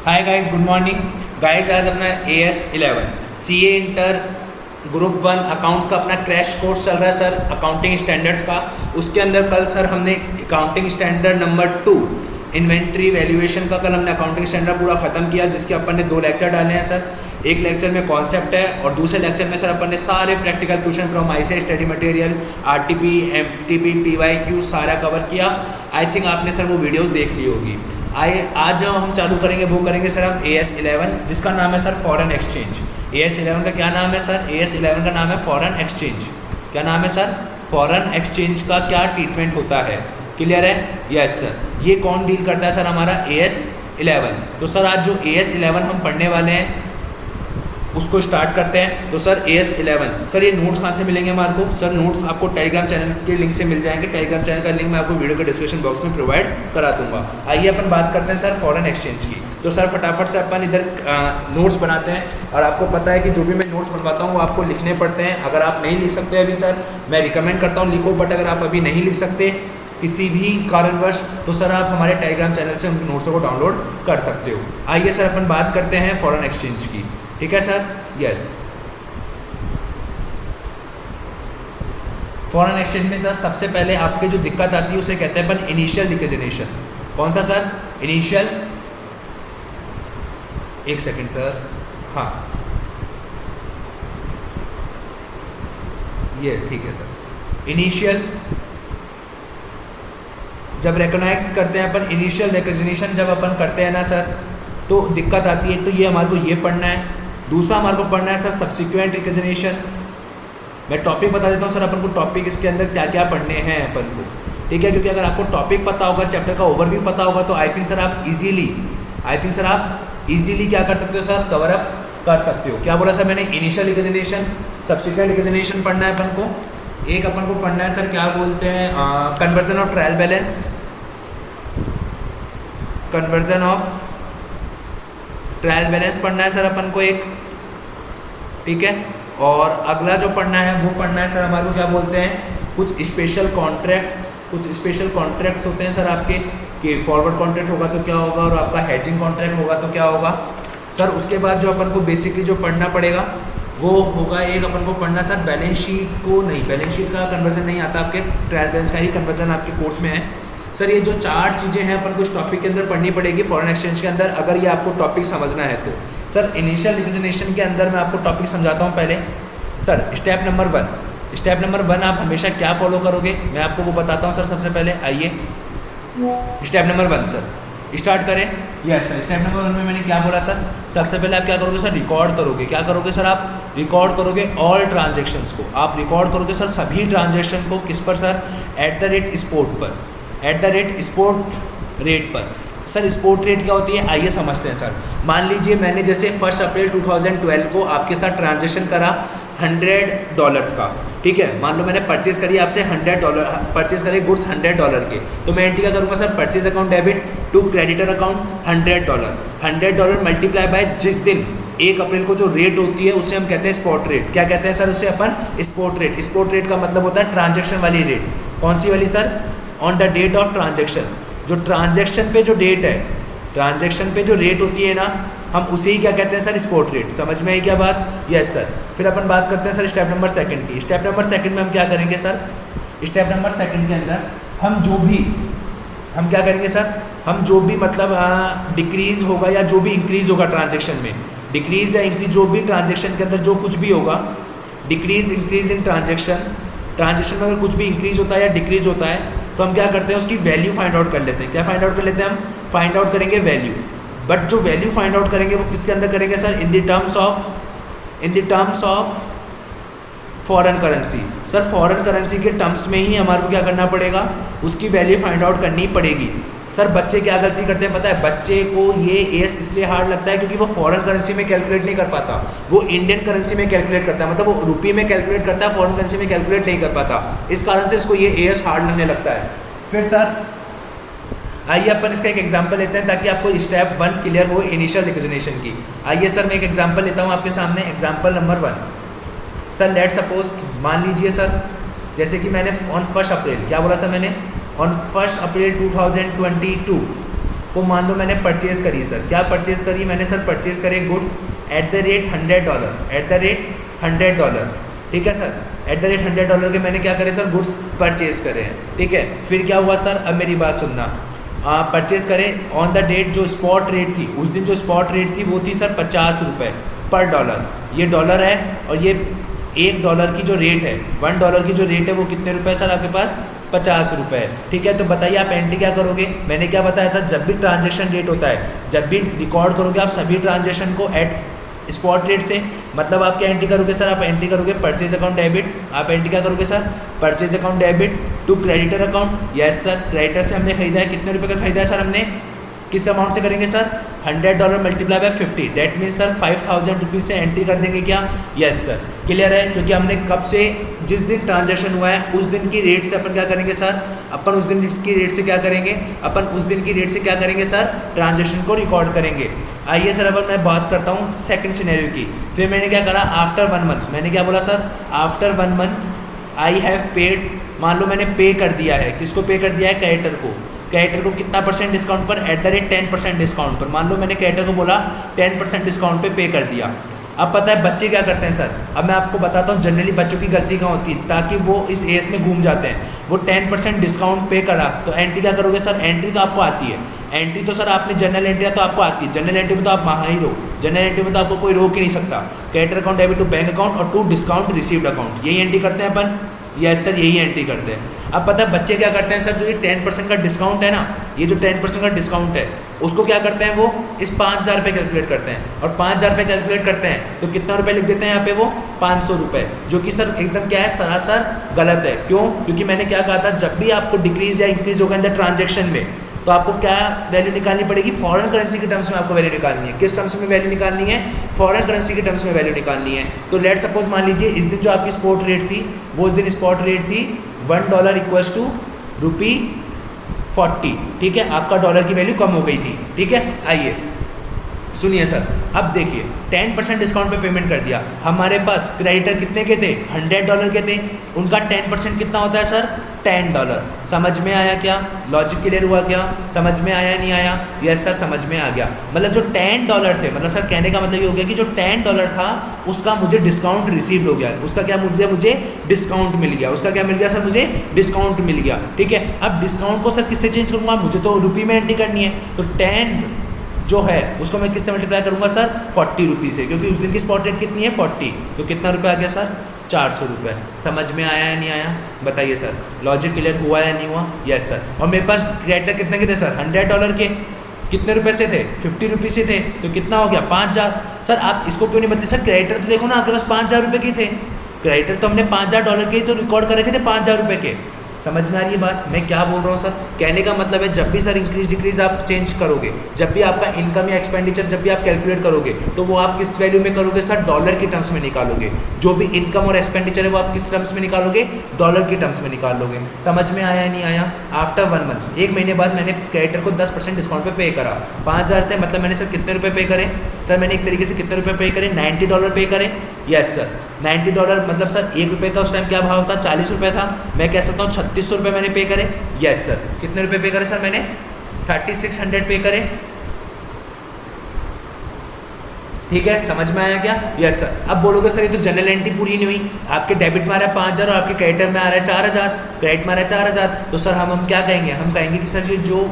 Hi guys, good morning guys. आज अपना AS11 CA inter group 1 accounts का अपना क्रैश कोर्स चल रहा है सर, अकाउंटिंग स्टैंडर्ड्स का। उसके अंदर कल सर हमने accounting standard number 2 inventory valuation का कल हमने अकाउंटिंग स्टैंडर्ड पूरा खत्म किया, जिसके अपन ने 2 लेक्चर डाले हैं सर। एक लेक्चर में कॉन्सेप्ट है और दूसरे लेक्चर में सर अपन ने सारे practical question from ICAI study material, RTP, MTP, PYQ सारा कवर किया। आई थिंक आपने सर वो वीडियो देख ली होगी। आज जो हम चालू करेंगे वो करेंगे सर हम AS11, जिसका नाम है सर फॉरेन एक्सचेंज। AS11 का क्या नाम है सर? AS11 का नाम है फॉरेन एक्सचेंज। क्या नाम है सर? फॉरेन एक्सचेंज का क्या ट्रीटमेंट होता है? क्लियर है? Yes sir. ये कौन डील करता है सर? हमारा AS11। तो सर आज जो AS11 हम पढ़ने वाले हैं उसको स्टार्ट करते हैं। तो सर AS11 सर ये नोट्स कहाँ से मिलेंगे हमारे को? सर नोट्स आपको टेलीग्राम चैनल के लिंक से मिल जाएंगे। टेलीग्राम चैनल का लिंक मैं आपको वीडियो के डिस्क्रिप्शन बॉक्स में प्रोवाइड करा दूंगा। आइए अपन बात करते हैं सर फॉरेन एक्सचेंज की। तो सर फटाफट से अपन इधर नोट्स बनाते हैं, और आपको पता है कि जो भी मैं नोट्स बनवाता हूँ वो आपको लिखने पड़ते हैं। अगर आप नहीं लिख सकते अभी सर, मैं रिकमेंड करता हूँ लिखो, बट अगर आप अभी नहीं लिख सकते किसी भी कारणवश, तो सर आप हमारे टेलीग्राम चैनल से उन नोट्सों को डाउनलोड कर सकते हो। आइए सर अपन बात करते हैं फॉरेन एक्सचेंज की। ठीक है सर? यस। फॉरेन एक्सचेंज में सर सबसे पहले आपके जो दिक्कत आती है उसे कहते हैं अपन इनिशियल रिकग्निशन। कौन सा सर? इनिशियल, एक सेकंड सर, हाँ ये ठीक है सर। इनिशियल जब रिकॉग्नाइज करते हैं अपन, इनिशियल रिकग्निशन जब अपन करते हैं ना सर, तो दिक्कत आती है। तो ये हमारे को ये पढ़ना है। दूसरा हमारे को पढ़ना है सर सब्सिक्वेंट रिकग्निशन। मैं टॉपिक बता देता हूँ सर अपन को, टॉपिक इसके अंदर क्या क्या पढ़ने हैं अपन को। ठीक है? क्योंकि अगर आपको टॉपिक पता होगा, चैप्टर का ओवरव्यू पता होगा, तो आई थिंक सर आप इजीली क्या कर सकते हो सर? कवर अप कर सकते हो। क्या बोला सर मैंने? इनिशियल रिकग्निशन, सब्सिक्वेंट रिकग्निशन पढ़ना है अपन को। एक अपन को पढ़ना है सर क्या बोलते हैं, conversion of trial balance, conversion of trial balance पढ़ना है सर अपन को एक। ठीक है? और अगला जो पढ़ना है वो पढ़ना है सर हमारे को क्या बोलते हैं, कुछ स्पेशल कॉन्ट्रैक्ट्स होते हैं सर आपके, कि फॉरवर्ड कॉन्ट्रैक्ट होगा तो क्या होगा, और आपका हेजिंग कॉन्ट्रैक्ट होगा तो क्या होगा सर। उसके बाद जो अपन को बेसिकली जो पढ़ना पड़ेगा वो होगा, एक अपन को पढ़ना सर बैलेंस शीट को, नहीं बैलेंस शीट का कन्वर्जन नहीं आता आपके, ट्रायल बैलेंस का ही कन्वर्जन आपके कोर्स में है सर। ये जो 4 चीज़ें हैं अपन को इस टॉपिक के अंदर पढ़नी पड़ेगी फॉरेन एक्सचेंज के अंदर, अगर ये आपको टॉपिक समझना है तो। सर इनिशियल रिकग्निशन के अंदर मैं आपको टॉपिक समझाता हूँ पहले सर। स्टेप नंबर 1 आप हमेशा क्या फॉलो करोगे, मैं आपको वो बताता हूँ सर। सबसे पहले आइए स्टेप नंबर 1 सर स्टार्ट करें। यस सर, स्टेप नंबर 1 में मैंने क्या बोला सर? सबसे पहले आप क्या करोगे सर? रिकॉर्ड करोगे। क्या करोगे सर? आप रिकॉर्ड करोगे ऑल ट्रांजेक्शन्स को। आप रिकॉर्ड करोगे सर सभी ट्रांजेक्शन को। किस पर सर? @स्पोर्ट पर, @स्पोर्ट रेट पर। सर स्पोर्ट रेट क्या होती है आइए समझते हैं सर। मान लीजिए मैंने जैसे 1 अप्रैल 2012 को आपके साथ ट्रांजेक्शन करा $100 का। ठीक है? मान लो मैंने परचेज करी आपसे $100, परचेज करे गुड्स $100 के, तो मैं एंट्री क्या करूँगा sir? Purchase account debit to creditor account $100 multiply by जिस दिन 1 अप्रैल को जो रेट होती है उसे हम कहते हैं स्पॉट रेट। क्या कहते हैं सर उसे अपन? Spot rate. स्पॉट रेट का मतलब होता है ट्रांजेक्शन वाली रेट। कौन सी वाली sir? On the date of transaction. जो ट्रांजेक्शन पे जो डेट है, ट्रांजेक्शन पे जो रेट होती है ना, हम उसे ही क्या कहते हैं सर? Spot rate. समझ में आई क्या बात? Yes sir. फिर अपन बात करते हैं सर स्टेप नंबर 2 की। स्टेप नंबर 2 में हम क्या करेंगे सर? स्टेप नंबर 2 के अंदर हम क्या करेंगे सर? हम जो भी मतलब डिक्रीज़ होगा या जो भी इंक्रीज़ होगा ट्रांजेक्शन में, डिक्रीज़ या इंक्रीज जो भी ट्रांजेक्शन के अंदर जो कुछ भी होगा, डिक्रीज़ इंक्रीज़ इन ट्रांजेक्शन में अगर कुछ भी इंक्रीज़ होता है या डिक्रीज होता है, तो हम क्या करते हैं? उसकी वैल्यू फाइंड आउट कर लेते हैं। क्या फाइंड आउट कर लेते हैं? हम फाइंड आउट करेंगे वैल्यू। बट जो वैल्यू फाइंड आउट करेंगे वो किसके अंदर करेंगे sir? In the terms of foreign currency. Sir foreign currency के टर्म्स में ही हमारे को क्या करना पड़ेगा? उसकी वैल्यू फाइंड आउट करनी पड़ेगी। सर बच्चे क्या गलती करते हैं पता है? बच्चे को ये AS इसलिए हार्ड लगता है क्योंकि वो फॉरेन करेंसी में कैलकुलेट नहीं कर पाता, वो इंडियन करेंसी में कैलकुलेट करता है, मतलब वो रुपये में कैलकुलेट करता है, फॉरेन करेंसी में कैलकुलेट नहीं कर पाता। इस कारण से इसको ये AS हार्ड लगने लगता है। फिर सर आइए अपन इसका एक एग्जांपल लेते हैं ताकि आपको स्टेप 1 क्लियर हो इनिशियल रिकग्निशन की। आइए सर मैं एक एग्जांपल लेता हूँ आपके सामने। Example number 1 sir, let suppose मान लीजिए सर, जैसे कि मैंने ऑन 1 अप्रैल क्या बोला था मैंने? ऑन 1 अप्रैल 2022 वो मान लो मैंने परचेज़ करी सर, क्या परचेज़ करी मैंने सर, परचेज़ करे goods at the rate $100, at the rate $100, ठीक है सर, एट द रेट $100 के मैंने क्या करे सर, गुड्स परचेज़ करे हैं, ठीक है। फिर क्या हुआ सर, अब मेरी बात सुनना, परचेज़ करे ऑन द डेट, जो स्पॉट रेट थी उस दिन, जो स्पॉट रेट थी वो थी सर $50 पर डॉलर, ये डॉलर है, और ये $1 की जो रेट है, $1 की जो रेट है वो कितने रुपए सर आपके पास, ₹50, ठीक है। तो बताइए आप एंट्री क्या करोगे, मैंने क्या बताया था, जब भी ट्रांजैक्शन रेट होता है, जब भी रिकॉर्ड करोगे आप सभी ट्रांजैक्शन को एट स्पॉट रेट से, मतलब आप क्या एंट्री करोगे सर, आप एंट्री करोगे परचेज अकाउंट डेबिट, आप एंट्री क्या करोगे sir, purchase account debit to creditor account, yes sir, creditor से हमने खरीदा है, कितने रुपए का खरीदा है सर हमने, किस अमाउंट से करेंगे sir, $100 multiply bye 50, that mean sir 5000 rupees से एंट्री कर देंगे क्या, यस सर, क्लियर है। क्योंकि हमने कब से, जिस दिन ट्रांजैक्शन हुआ है उस दिन की रेट से अपन क्या करेंगे सर, अपन उस दिन की रेट से क्या करेंगे, अपन उस दिन की रेट से क्या करेंगे सर, ट्रांजैक्शन को रिकॉर्ड करेंगे। आइए सर अब मैं बात करता हूँ सेकंड सिनेरियो की। फिर मैंने क्या करा, आफ्टर 1 मंथ, मैंने क्या बोला sir, after 1 month I have paid, मान लो मैंने पे कर दिया है, किसको पे कर दिया है, क्रेडिटर को, क्रेडिटर को कितना % डिस्काउंट पर, एट द रेट 10% डिस्काउंट पर, मान लो मैंने क्रेडिटर को बोला 10% डिस्काउंट पे कर दिया। अब पता है बच्चे क्या करते हैं सर, अब मैं आपको बताता हूँ जनरली बच्चों की गलती कहाँ होती है, ताकि वो इस एज में घूम जाते हैं। वो 10% डिस्काउंट पे करा तो एंट्री क्या करोगे सर, एंट्री तो आपको आती है, एंट्री तो सर आपने जनरल एंट्री तो आपको आती है, जनरल एंट्री में तो आप माहिर हो, जनरल एंट्री में तो आपको कोई रोक ही नहीं सकता, creditor account debit to bank account और टू डिस्काउंट रिसीव्ड अकाउंट, यही एंट्री करते हैं अपन, यस सर यही एंट्री करते हैं। अब पता है बच्चे क्या करते हैं सर, जो ये 10% का डिस्काउंट है ना, ये जो 10% का डिस्काउंट है उसको क्या करते हैं, वो इस 5000 पे कैलकुलेट करते हैं, और 5000 पे कैलकुलेट करते हैं तो कितना रुपए लिख देते हैं यहाँ पे, वो 500 रुपये, जो कि सर एकदम क्या है, सरासर गलत है। क्यों, क्योंकि मैंने क्या कहा था, जब भी आपको डिक्रीज या इंक्रीज होगा इन द ट्रांजेक्शन में, तो आपको क्या वैल्यू निकालनी पड़ेगी, फॉरेन करेंसी के टर्म्स में आपको वैल्यू निकालनी है। किस टर्म्स में वैल्यू निकालनी है, फॉरेन करेंसी के टर्म्स में वैल्यू निकालनी है। तो लेट सपोज मान लीजिए इस दिन जो आपकी स्पॉट रेट थी, वो उस दिन स्पॉट रेट थी $1 इक्वल्स टू ₹40, ठीक है, आपका डॉलर की वैल्यू कम हो गई थी, ठीक है। आइए सुनिए सर, अब देखिए 10% डिस्काउंट पे पेमेंट कर दिया, हमारे पास क्रेडिटर कितने के थे, $100 के थे, उनका 10% कितना होता है सर, $10। समझ में आया क्या, लॉजिक क्लियर हुआ क्या, समझ में आया नहीं आया, यस सर समझ में आ गया। मतलब जो $10 थे, मतलब सर कहने का मतलब ये हो गया कि जो $10 था उसका मुझे डिस्काउंट रिसीव हो गया, उसका क्या मिल गया, मुझे डिस्काउंट मिल गया, उसका क्या मिल गया सर, मुझे डिस्काउंट मिल गया, ठीक है। अब डिस्काउंट को सर किससे चेंज करूँगा, मुझे तो रुपये में एंट्री करनी है, तो 10 जो है उसको मैं किससे मल्टीप्लाई करूँगा सर, ₹40 से, क्योंकि उस दिन की स्पॉट रेट कितनी है 40, तो कितना रुपये आ गया सर, ₹400। समझ में आया या नहीं आया, बताइए सर, लॉजिक क्लियर हुआ या नहीं हुआ, यस सर। और मेरे पास क्रेडिटर कितने के थे सर, $100 के, कितने रुपए से थे, ₹50 से थे, तो कितना हो गया 5000। सर आप इसको क्यों नहीं बदले सर, क्रेडिटर तो देखो ना आपके पास ₹5000 के थे, क्रेडिटर तो हमने $5000 के तो रिकॉर्ड कर रखे थे $5000 के। समझ में आ रही है बात, मैं क्या बोल रहा हूँ सर, कहने का मतलब है जब भी सर इंक्रीज डिक्रीज आप चेंज करोगे, जब भी आपका इनकम या एक्सपेंडिचर जब भी आप कैलकुलेट करोगे, तो वो आप किस वैल्यू में करोगे सर, डॉलर की टर्म्स में निकालोगे। जो भी इनकम और एक्सपेंडिचर है वो आप किस टर्म्स में निकालोगे, डॉलर की टर्म्स में निकालोगे। समझ में आया नहीं आया। आफ्टर 1 मंथ, 1 महीने बाद मैंने क्रेडिटर को 10% डिस्काउंट पे करा, 5000 थे, मतलब मैंने सर कितने रुपये पे करे सर, मैंने एक तरीके से कितने रुपये पे करे, $90 पे करे, यस सर। $90 मतलब सर ₹1 का उस टाइम क्या भाव था, ₹40 था, मैं कह सकता हूँ ₹3600 मैंने पे करे, यस सर। कितने रुपए पे करे सर, मैंने 3600 पे करे, ठीक है, समझ में आया क्या, यस सर। अब बोलोगे सर ये तो जनरल एंट्री पूरी नहीं हुई, आपके डेबिट में आ रहा है 5000 और आपके क्रेडिटर में आ रहा है 4000, क्रेडिट में आ रहा है 4000, तो सर हम क्या कहेंगे, हम कहेंगे कि सर ये जो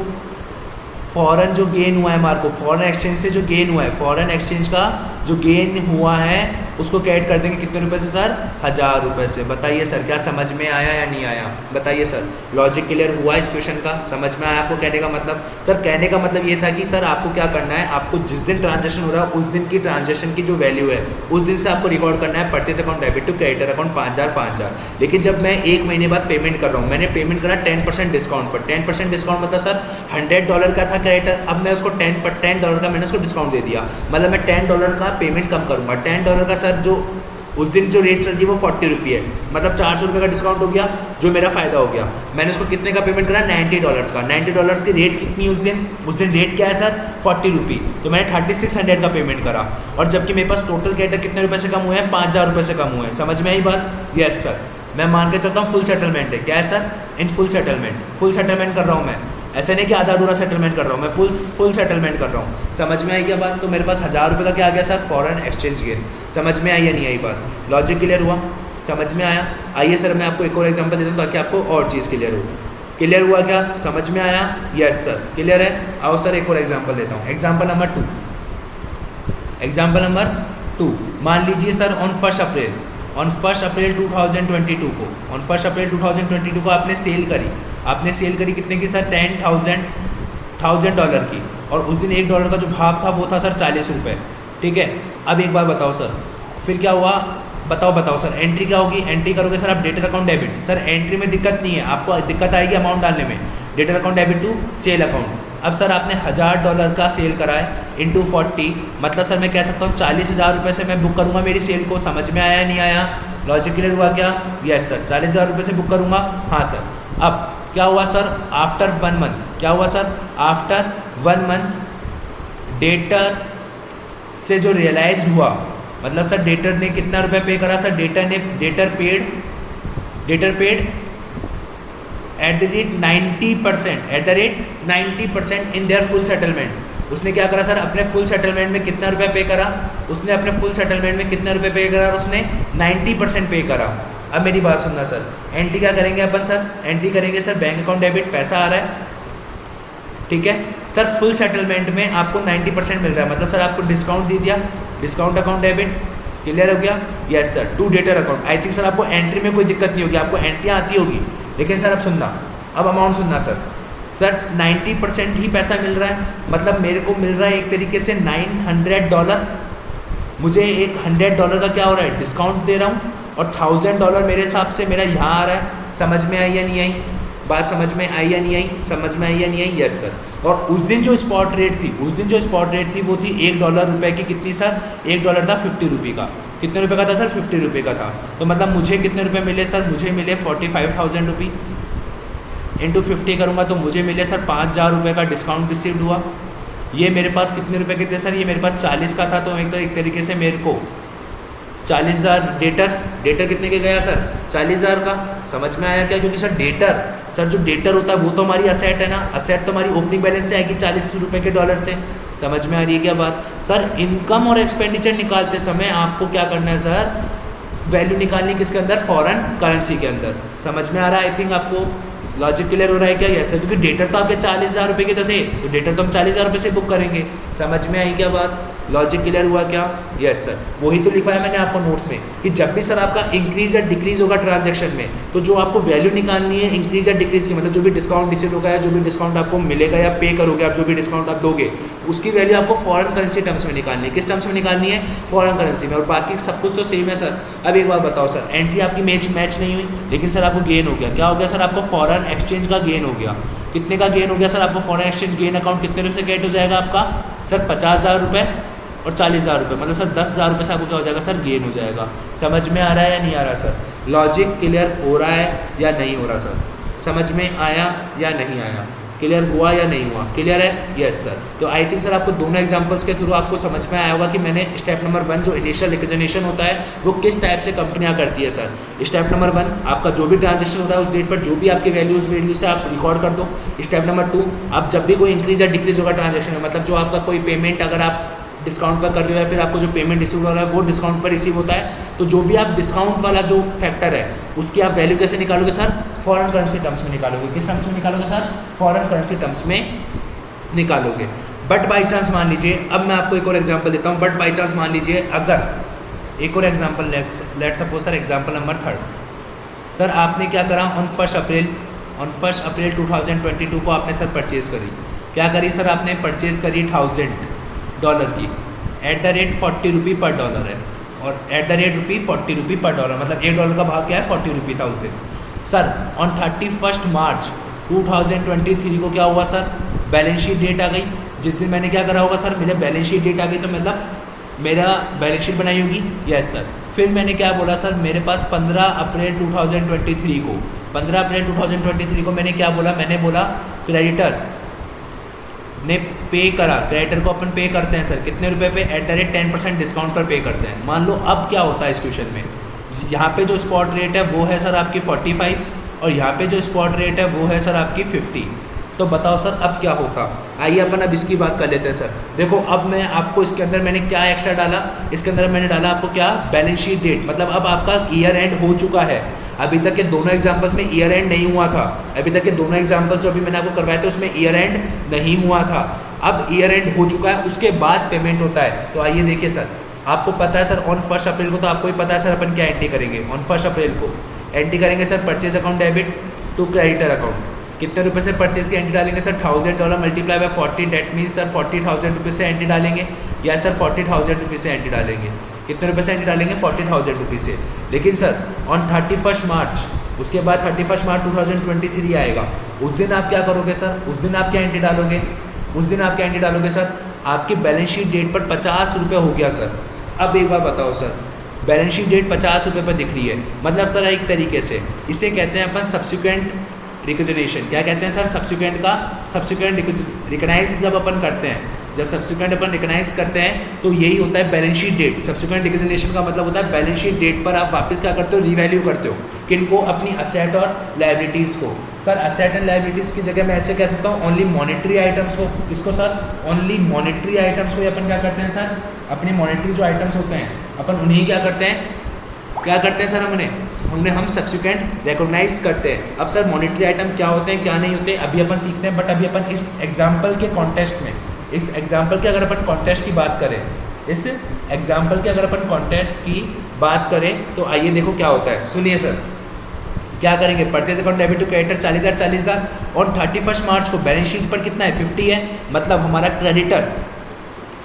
फॉरेन जो गेन हुआ है हमारे को, फॉरेन एक्सचेंज से जो गेन हुआ है, फॉरेन एक्सचेंज का जो गेन हुआ है उसको क्रेडिट कर देंगे कितने रुपए से सर, ₹1000 से। बताइए सर क्या समझ में आया या नहीं आया, बताइए सर, लॉजिक क्लियर हुआ इस क्वेश्चन का, समझ में आया आपको कहने का मतलब। सर कहने का मतलब ये था कि सर आपको क्या करना है, आपको जिस दिन ट्रांजेक्शन हो रहा है उस दिन की ट्रांजेक्शन की जो वैल्यू है उस दिन से आपको रिकॉर्ड करना है purchase account debit to creditor account 5000। लेकिन जब मैं 1 महीने बाद पेमेंट कर रहा हूँ, मैंने पेमेंट करा 10% डिस्काउंट पर, 10% डिस्काउंट मतलब सर $100 का था क्रेडिटर, अब मैं उसको $10 का मैंने उसको डिस्काउंट दे दिया, मतलब मैं $10 का पेमेंट कम करूँगा। $10 का सर जो उस दिन जो रेट चल रही है वो ₹40 है, मतलब ₹400 का डिस्काउंट हो गया, जो मेरा फ़ायदा हो गया। मैंने उसको कितने का पेमेंट करा, $90 का। $90 की रेट कितनी उस दिन रेट क्या है सर, ₹40, तो मैंने 3600 का पेमेंट करा, और जबकि मेरे पास टोटल क्रेडिटर कितने रुपए से कम हुए हैं, ₹5000 से कम हुए हैं। समझ में आई बात, यस सर। मैं मान के चलता हूँ फुल सेटलमेंट है, क्या है सर, इन फुल सेटलमेंट कर रहा हूँ मैं, ऐसा नहीं कि आधा अधूरा सेटलमेंट कर रहा हूँ, मैं फुल सेटलमेंट कर रहा हूँ। समझ में आई क्या बात? तो मेरे पास 1000 रुपये का क्या आ गया सर? Foreign exchange gain. समझ में आई या नहीं आई बात? लॉजिक क्लियर हुआ? समझ में आया? आइए सर मैं आपको एक और एग्जाम्पल देता हूँ ताकि आपको और चीज़ क्लियर हो। क्लियर हुआ क्या? समझ में आया? यस सर क्लियर है। आओ सर एक और एग्जाम्पल देता हूँ। एग्जाम्पल नंबर 2, एग्जाम्पल नंबर 2, मान लीजिए सर ऑन 1 अप्रैल 2022 को, ऑन 1 अप्रैल 2022 को आपने सेल करी। आपने सेल करी कितने की सर? $10,000 की, और उस दिन $1 का जो भाव था वो था सर 40 रुपये। ठीक है, अब एक बार बताओ सर फिर क्या हुआ? बताओ सर एंट्री क्या होगी? एंट्री करोगे सर आप debtor account debit. Sir entry में दिक्कत नहीं है, आपको दिक्कत आएगी अमाउंट डालने में। Debtor account debit to sale account. अब सर आपने $1000 का सेल करा है इंटू 40, मतलब सर मैं कह सकता हूँ 40,000 रुपये से मैं बुक करूँगा मेरी सेल को। समझ में आया नहीं आया? लॉजिक क्लियर हुआ क्या? यस सर 40,000 रुपये से बुक करूँगा। हाँ सर। अब क्या हुआ सर? आफ्टर 1 मंथ, क्या हुआ सर? आफ्टर 1 मंथ डेटर से जो रियलाइज्ड हुआ, मतलब सर डेटर ने कितना रुपए पे करा sir? Debtor paid at the rate 90% in their full settlement. उसने क्या करा सर? अपने फुल सेटलमेंट में कितना रुपया पे करा? उसने अपने फुल सेटलमेंट में कितना रुपये पे करा? उसने 90% पे करा। अब मेरी बात सुनना सर, एंट्री क्या करेंगे अपन सर? एंट्री करेंगे सर बैंक अकाउंट डेबिट, पैसा आ रहा है। ठीक है सर, फुल सेटलमेंट में आपको 90% मिल रहा है, मतलब सर आपको डिस्काउंट दे दिया, डिस्काउंट अकाउंट डेबिट। क्लियर हो गया? Yes sir. To debtor account. I think sir आपको एंट्री में कोई दिक्कत नहीं होगी, आपको एंट्रियाँ आती होगी, लेकिन सर अब सुनना, अब अमाउंट सुनना सर 90% ही पैसा मिल रहा है, मतलब मेरे को मिल रहा है एक तरीके से $900। मुझे एक $100 का क्या हो रहा है? डिस्काउंट दे रहा हूँ, और $1000 मेरे हिसाब से मेरा यहाँ आ रहा है। समझ में आई या नहीं आई बात? समझ में आई या नहीं आई? समझ में आई या नहीं आई? Yes sir. और उस दिन जो स्पॉट रेट थी वो थी $1 की। कितनी सर? $1 था 50 रुपये का। कितने रुपए का था सर? 50 रुपये का था। तो मतलब मुझे कितने रुपए मिले सर? मुझे मिले 45,000 रुपये। इंटू 50 करूँगा तो मुझे मिले सर 5,000 रुपये का डिस्काउंट रिसीव्ड हुआ। ये मेरे पास कितने रुपए के थे सर? ये मेरे पास 40 का था, तो एक तरीके से मेरे को 40,000 डेटर कितने के गया सर? 40,000 का। समझ में आया क्या? क्योंकि सर जो डेटर होता है वो तो हमारी असेट है ना, असेट तो हमारी ओपनिंग बैलेंस से आएगी 40 रुपये के डॉलर से। समझ में आ रही है क्या बात? सर इनकम और एक्सपेंडिचर निकालते समय आपको क्या करना है सर? वैल्यू निकालनी किसके अंदर? फॉरेन करेंसी के अंदर। समझ में आ रहा है? आई थिंक आपको लॉजिक क्लियर हो रहा है क्या? ऐसे क्योंकि डेटर तो आपके 40,000 रुपये के तो थे, तो डेटर तो हम 40,000 रुपये से बुक करेंगे। समझ में आई क्या बात? लॉजिक क्लियर हुआ क्या? Yes sir. वही तो लिखा है मैंने आपको नोट्स में कि जब भी सर आपका इंक्रीज या डिक्रीज होगा ट्रांजैक्शन में, तो जो आपको वैल्यू निकालनी है इंक्रीज या डिक्रीज की, मतलब जो भी डिस्काउंट रिसीव होगा या जो भी डिस्काउंट आपको मिलेगा या पे करोगे आप, जो भी डिस्काउंट आप दोगे, उसकी वैल्यू आपको फॉरेन करेंसी टर्म्स में निकालनी है। किस टर्म्स में निकालनी है? फॉरेन करेंसी में। और बाकी सब कुछ तो सेम है सर। अब एक बार बताओ सर, एंट्री आपकी मैच नहीं हुई, लेकिन सर आपको गेन हो गया। क्या हो गया सर? आपको फॉरेन एक्सचेंज का गेन हो गया। कितने का गेन हो गया सर? आपको फॉरेन एक्सचेंज गेन अकाउंट कितने रुपये से गेट हो जाएगा आपका सर? 50,000 रुपये और 40,000 रुपये, मतलब सर 10,000 रुपये से आपको क्या हो जाएगा सर? गेन हो जाएगा। समझ में आ रहा है या नहीं आ रहा सर? लॉजिक क्लियर हो रहा है या नहीं हो रहा सर? समझ में आया या नहीं आया? क्लियर हुआ या नहीं हुआ? क्लियर है? Yes sir. तो आई थिंक सर आपको दोनों एग्जांपल्स के थ्रू आपको समझ में आया होगा कि मैंने स्टेप नंबर 1 जो इनिशियल रिकग्निशन होता है वो किस टाइप से कंपनियां करती है सर। स्टेप नंबर 1 आपका जो भी ट्रांजेक्शन हो रहा है उस डेट पर जो भी आपकी वैल्यू से आप रिकॉर्ड कर दो। स्टेप नंबर 2 आप जब भी कोई इंक्रीज या डिक्रीज होगा ट्रांजेक्शन में, मतलब जो आपका कोई पेमेंट अगर आप डिस्काउंट पर कर रहे हो या फिर आपको जो पेमेंट रिसीव हो रहा है वो डिस्काउंट पर रिसीव होता है, तो जो भी आप डिस्काउंट वाला जो फैक्टर है उसकी आप वैल्यू कैसे निकालोगे सर? फॉरेन करेंसी टर्म्स में निकालोगे। किस टर्म्स में निकालोगे सर? फॉरेन करेंसी टर्म्स में निकालोगे। बट बाई चांस मान लीजिए, अब मैं आपको एक और एग्जांपल देता हूँ। बट बाई चांस मान लीजिए अगर एक और example, let suppose sir example number 3 sir आपने क्या करा? ऑन 1 अप्रैल 2022 को आपने सर परचेज़ करी। क्या करी सर? आपने परचेज़ करी $1,000 की एट द रेट 40 रुपये पर डॉलर है, और एट द रेट ₹40 पर डॉलर, मतलब $1 का भाव क्या है? 40 रुपये था उस दिन। सर ऑन 31 मार्च 2023 को क्या हुआ सर? बैलेंस शीट डेट आ गई। जिस दिन मैंने क्या करा होगा सर? मेरे बैलेंस शीट डेट आ गई, तो मतलब मेरा बैलेंस शीट बनाई होगी। Yes sir. फिर मैंने क्या बोला सर? मेरे पास 15 अप्रैल 2023 को मैंने क्या बोला? मैंने बोला क्रेडिटर ने पे करा। क्रेडिटर को अपन पे करते हैं सर कितने रुपए पे? एट द रेट 10% डिस्काउंट पर पे करते हैं। मान लो अब क्या होता है इस क्वेश्चन में, यहाँ पे जो स्पॉट रेट है वो है सर आपकी 45, और यहाँ पे जो स्पॉट रेट है वो है सर आपकी 50। तो बताओ सर अब क्या होता। आइए अपन अब इसकी बात कर लेते हैं सर। देखो अब मैं आपको इसके अंदर मैंने क्या एक्स्ट्रा डाला, इसके अंदर मैंने डाला आपको क्या, बैलेंस शीट डेट, मतलब अब आपका ईयर एंड हो चुका है। अभी तक के दोनों एग्जाम्पल्स में ईयर एंड नहीं हुआ था, अभी तक के दोनों एग्जाम्पल्स जो अभी मैंने आपको करवाए थे उसमें ईयर एंड नहीं हुआ था। अब ईयर एंड हो चुका है, उसके बाद पेमेंट होता है। तो आइए देखिए सर, आपको पता है सर ऑन 1 अप्रैल को, तो आपको ही पता है सर अपन क्या एंट्री करेंगे। ऑन 1 अप्रैल को एंट्री करेंगे sir purchase account debit to creditor account. कितने रुपए से परचेज की एंट्री डालेंगे sir, $1000 multiply by 40, date means sir 40,000 रुपये से एंट्री डालेंगे, या सर 40,000 रुपये से एंट्री डालेंगे। कितने रुपये से एंट्री डालेंगे, 40,000 रुपये से। लेकिन सर ऑन 31 मार्च, उसके बाद 31 मार्च 2023 आएगा, उस दिन आप क्या करोगे सर, उस दिन आप क्या एंट्री डालोगे, उस दिन आप क्या एंट्री डालोगे सर, आपकी बैलेंस शीट डेट पर 50 रुपये हो गया सर। अब एक बार बताओ सर, बैलेंस शीट डेट 50 रुपये पर दिख रही है, मतलब सर एक तरीके से इसे कहते हैं अपन सब्सिक्वेंट रिकग्निशन। क्या कहते हैं सर, सब्सिक्वेंट का, सब्सिक्वेंट रिकग्नाइज जब अपन करते हैं, जब सब्सिक्वेंट अपन रिकग्नाइज करते हैं तो यही होता है balance sheet date. Subsequent recognition का मतलब होता है बैलेंस शीट डेट पर आप वापस क्या करते हो, रीवैल्यू करते हो। किनको, अपनी असेट और लायबिलिटीज़ को। सर असेट एंड लायबिलिटीज़ की जगह मैं ऐसे कह सकता हूँ ओनली मॉनेटरी आइटम्स को। किसको सर, ओनली मॉनेटरी आइटम्स को अपन क्या करते हैं सर, अपने मॉनेटरी जो आइटम्स होते हैं अपन उन्हीं क्या करते हैं, क्या करते हैं सर, हमने हम सब्सिक्वेंट रिकॉग्नाइज करते हैं। अब सर मॉनेटरी आइटम क्या होते हैं क्या नहीं होते अभी अपन सीखते हैं, बट अभी अपन इस एग्जाम्पल के कॉन्टेस्ट में, इस एग्जाम्पल के अगर अपन कॉन्टेस्ट की बात करें, इस एग्जाम्पल के अगर अपन कॉन्टेस्ट की बात करें तो आइए देखो क्या होता है। सुनिए सर, क्या करेंगे, purchase account debit to creditor 40,000 और 31 मार्च को बैलेंस शीट पर कितना है, 50 है, मतलब हमारा क्रेडिटर,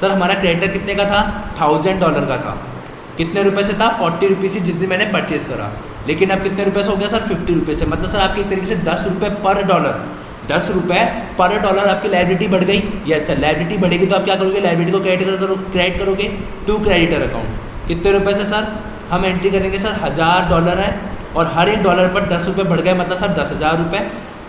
सर हमारा क्रेडिटर कितने का था, $1000 का था। कितने रुपए से था, 40 रुपये से, जिस दिन मैंने परचेज करा। लेकिन अब कितने रुपए से हो गया सर, 50 रुपये से, मतलब सर आपकी एक तरीके से 10 रुपये पर डॉलर, 10 रुपये पर डॉलर आपकी लायबिलिटी बढ़ गई। यस सर, लायबिलिटी बढ़ेगी तो आप क्या करोगे, लायबिलिटी को क्रेडिट करोगे टू क्रेडिटर अकाउंट। कितने रुपये से सर, हम एंट्री करेंगे सर $1000 है, और हर एक डॉलर पर 10 रुपये बढ़ गए, मतलब सर 10,000 रुपये।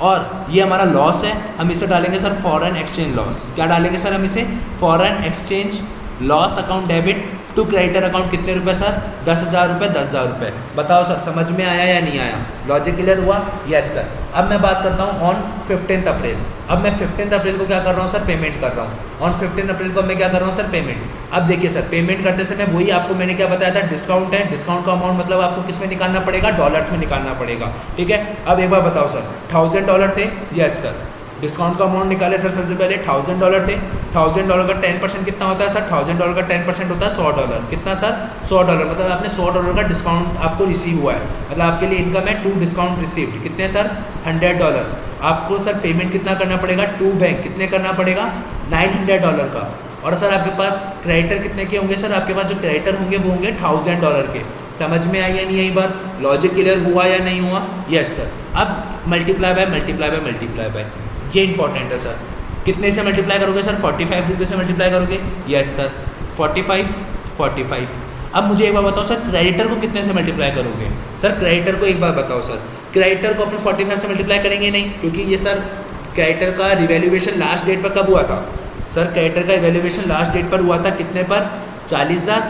और ये हमारा लॉस है, हम इसे डालेंगे सर फॉरेन एक्सचेंज लॉस। क्या डालेंगे सर हम इसे, foreign exchange loss account debit to creditor account. कितने रुपए सर, 10,000 रुपये, 10,000 रुपये। बताओ सर समझ में आया या नहीं आया, लॉजिक क्लियर हुआ। Yes sir. अब मैं बात करता हूँ ऑन 15 अप्रैल। अब मैं 15 अप्रैल को क्या कर रहा हूँ सर, पेमेंट कर रहा हूँ। ऑन 15 अप्रैल को मैं क्या कर रहा हूँ सर, पेमेंट। अब देखिए सर, पेमेंट करते समय वही आपको मैंने क्या बताया था, डिस्काउंट है। डिस्काउंट का अमाउंट मतलब आपको किस में निकालना पड़ेगा, डॉलर्स में निकालना पड़ेगा, ठीक है। अब एक बार बताओ सर, $1000 थे, यस सर। डिस्काउंट का अमाउंट निकाले सर, सबसे पहले $1000 थे। $1000 का 10% कितना होता है सर, $1000 का 10% होता है $100। कितना सर, $100, मतलब आपने $100 का डिस्काउंट आपको रिसीव हुआ है, मतलब आपके लिए इनकम है 2 डिस्काउंट रिसीव्ड। कितने सर, $100। आपको सर पेमेंट कितना करना पड़ेगा, टू बैंक, कितने करना पड़ेगा, $900 का। और सर आपके पास क्रेडिटर कितने के होंगे सर, आपके पास जो क्रेडिटर होंगे वो होंगे $1000 के। समझ में आई या नहीं आई बात, लॉजिक क्लियर हुआ या नहीं हुआ। Yes sir. अब multiply by multiply by multiply by, ये इंपॉर्टेंट है सर। कितने से मल्टीप्लाई करोगे सर, 45 रुपये से मल्टीप्लाई करोगे। Yes sir, 45। अब मुझे एक बार बताओ सर, क्रेडिटर को कितने से मल्टीप्लाई करोगे। सर क्रेडिटर को एक बार बताओ सर, क्रेडिटर को अपन 45 से मल्टीप्लाई करेंगे नहीं, क्योंकि ये सर क्रेडिटर का रिवैल्यूएशन लास्ट डेट पर कब हुआ था सर, क्रेडिटर का रिवैल्यूएशन लास्ट डेट पर हुआ था कितने पर, 40,000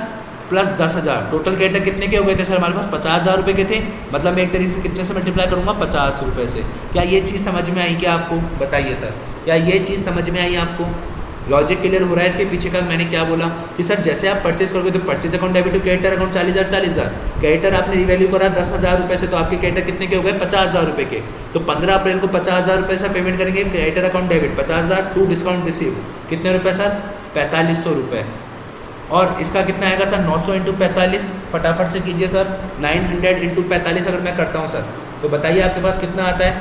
प्लस 10,000। टोटल क्रेडिटर कितने के हो गए थे सर, हमारे पास 50,000 रुपये के थे, मतलब मैं एक तरीके से कितने से मल्टीप्लाई करूँगा, 50 रुपये से। क्या ये चीज़ समझ में आई क्या आपको, बताइए सर, क्या ये चीज़ समझ में आई आपको, लॉजिक क्लियर हो रहा है इसके पीछे का। मैंने क्या बोला कि सर जैसे आप परचेज करोगे तो purchase account debit to creditor account 40,000। Creditor आपने रिवैल्यू करा 10,000 रुपये से, तो आपके क्रेडिटर कितने के हो गए, 50,000 रुपये के। तो 15 अप्रैल को 50,000 रुपये से पेमेंट करेंगे, creditor account debit 50,000 to discount receive. कितने रुपये सर, 4500 रुपये। और इसका कितना आएगा सर, 900 इंटू 45, फटाफट से कीजिए सर, 900 इंटू 45 अगर मैं करता हूँ सर, तो बताइए आपके पास कितना आता है,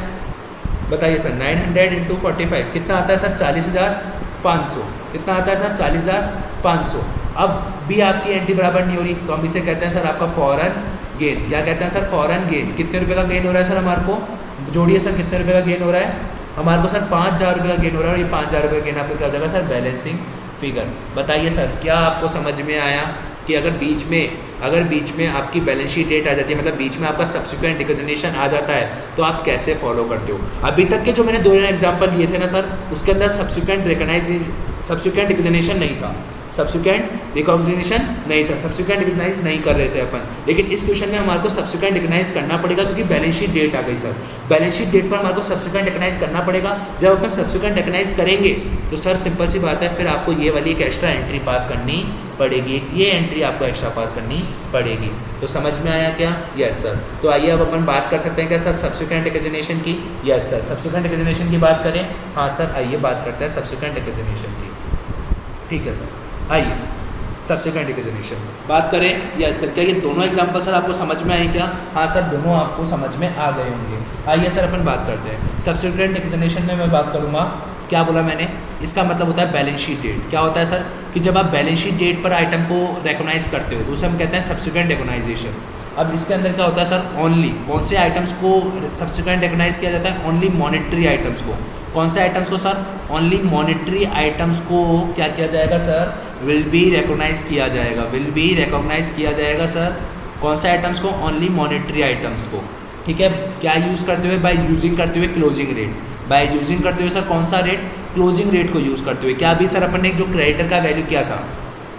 बताइए सर। 900 इंटू 45 कितना आता है सर, 40,500। कितना आता है सर, 40,500। अब भी आपकी एंट्री बराबर नहीं हो रही, तो हम इसे कहते हैं सर आपका फॉरेन गेन। क्या कहते हैं सर, फॉरेन गेन। कितने रुपये का गेन हो रहा है सर हमारे को, जोड़िए सर, कितने रुपये का गेन हो रहा है हमारे को सर, 5,000 रुपये का गेन हो रहा है। और ये 5,000 रुपये का गेन आपको क्या हो जाएगा सर, बैलेंसिंग फिगर। बताइए सर, क्या आपको समझ में आया कि अगर बीच में आपकी बैलेंस शीट डेट आ जाती है, मतलब बीच में आपका सब्सिक्वेंट रिकग्निशन आ जाता है, तो आप कैसे फॉलो करते हो। अभी तक के जो मैंने 2 एग्जाम्पल लिए थे ना सर, उसके अंदर सब्सिक्वेंट रिकग्निशन नहीं था। सब्सिक्वेंट रिकॉग्निशन नहीं था, सब्सिक्वेंट रिकॉग्नाइज नहीं कर रहे थे अपन। लेकिन इस क्वेश्चन में हमारे को सब्सिक्वेंट रिकॉग्नाइज करना पड़ेगा क्योंकि बैलेंस शीट डेट आ गई सर। बैलेंस शीट डेट पर हमारे को सब्सिक्वेंट रिकॉग्नाइज करना पड़ेगा। जब अपन सब्सिक्वेंट रिकॉग्नाइज करेंगे तो सर सिंपल सी बात है, फिर आपको ये वाली एक एक्स्ट्रा एंट्री पास करनी पड़ेगी, ये एंट्री आपको एक्स्ट्रा पास करनी पड़ेगी। तो समझ में आया क्या? Yes sir. तो आइए अब अपन बात कर सकते हैं क्या सर सब्सिक्वेंट रिकॉग्निशन की? यस सर, सब्सिक्वेंट रिकॉग्निशन की बात करें। हाँ सर, आइए बात करते हैं सब्सिक्वेंट रिकॉग्निशन की। ठीक है सर, आइए सब्सिक्वेंट रिकॉग्निशन बात करें। यस सर, क्या ये दोनों एग्जांपल सर आपको समझ में आए क्या? हाँ सर, दोनों आपको समझ में आ गए होंगे। आइए सर अपन बात करते हैं सब्सिक्वेंट रिकॉग्निशन में। मैं बात करूँगा, क्या बोला मैंने, इसका मतलब होता है बैलेंस शीट डेट। क्या होता है सर कि जब आप बैलेंस शीट डेट पर आइटम को रिकॉग्नाइज करते हो तो उसे हम कहते हैं सब्सिक्वेंट रिकॉग्नाइजेशन। अब इसके अंदर क्या होता है सर, ओनली कौन से आइटम्स को सब्सिक्वेंट रिकॉग्नाइज किया जाता है? ओनली मॉनेटरी आइटम्स को। कौन से आइटम्स को सर? ओनली मॉनेटरी आइटम्स को क्या किया जाएगा सर? विल बी रिकॉग्नाइज किया जाएगा, विल बी रिकॉग्नाइज किया जाएगा सर। कौन से आइटम्स को? ओनली मॉनेटरी आइटम्स को। ठीक है, क्या यूज़ करते हुए? बाय यूजिंग करते हुए क्लोजिंग रेट। बाय यूजिंग करते हुए सर कौन सा रेट? क्लोजिंग रेट को यूज़ करते हुए। क्या अभी सर अपन ने जो क्रेडिटर का वैल्यू किया था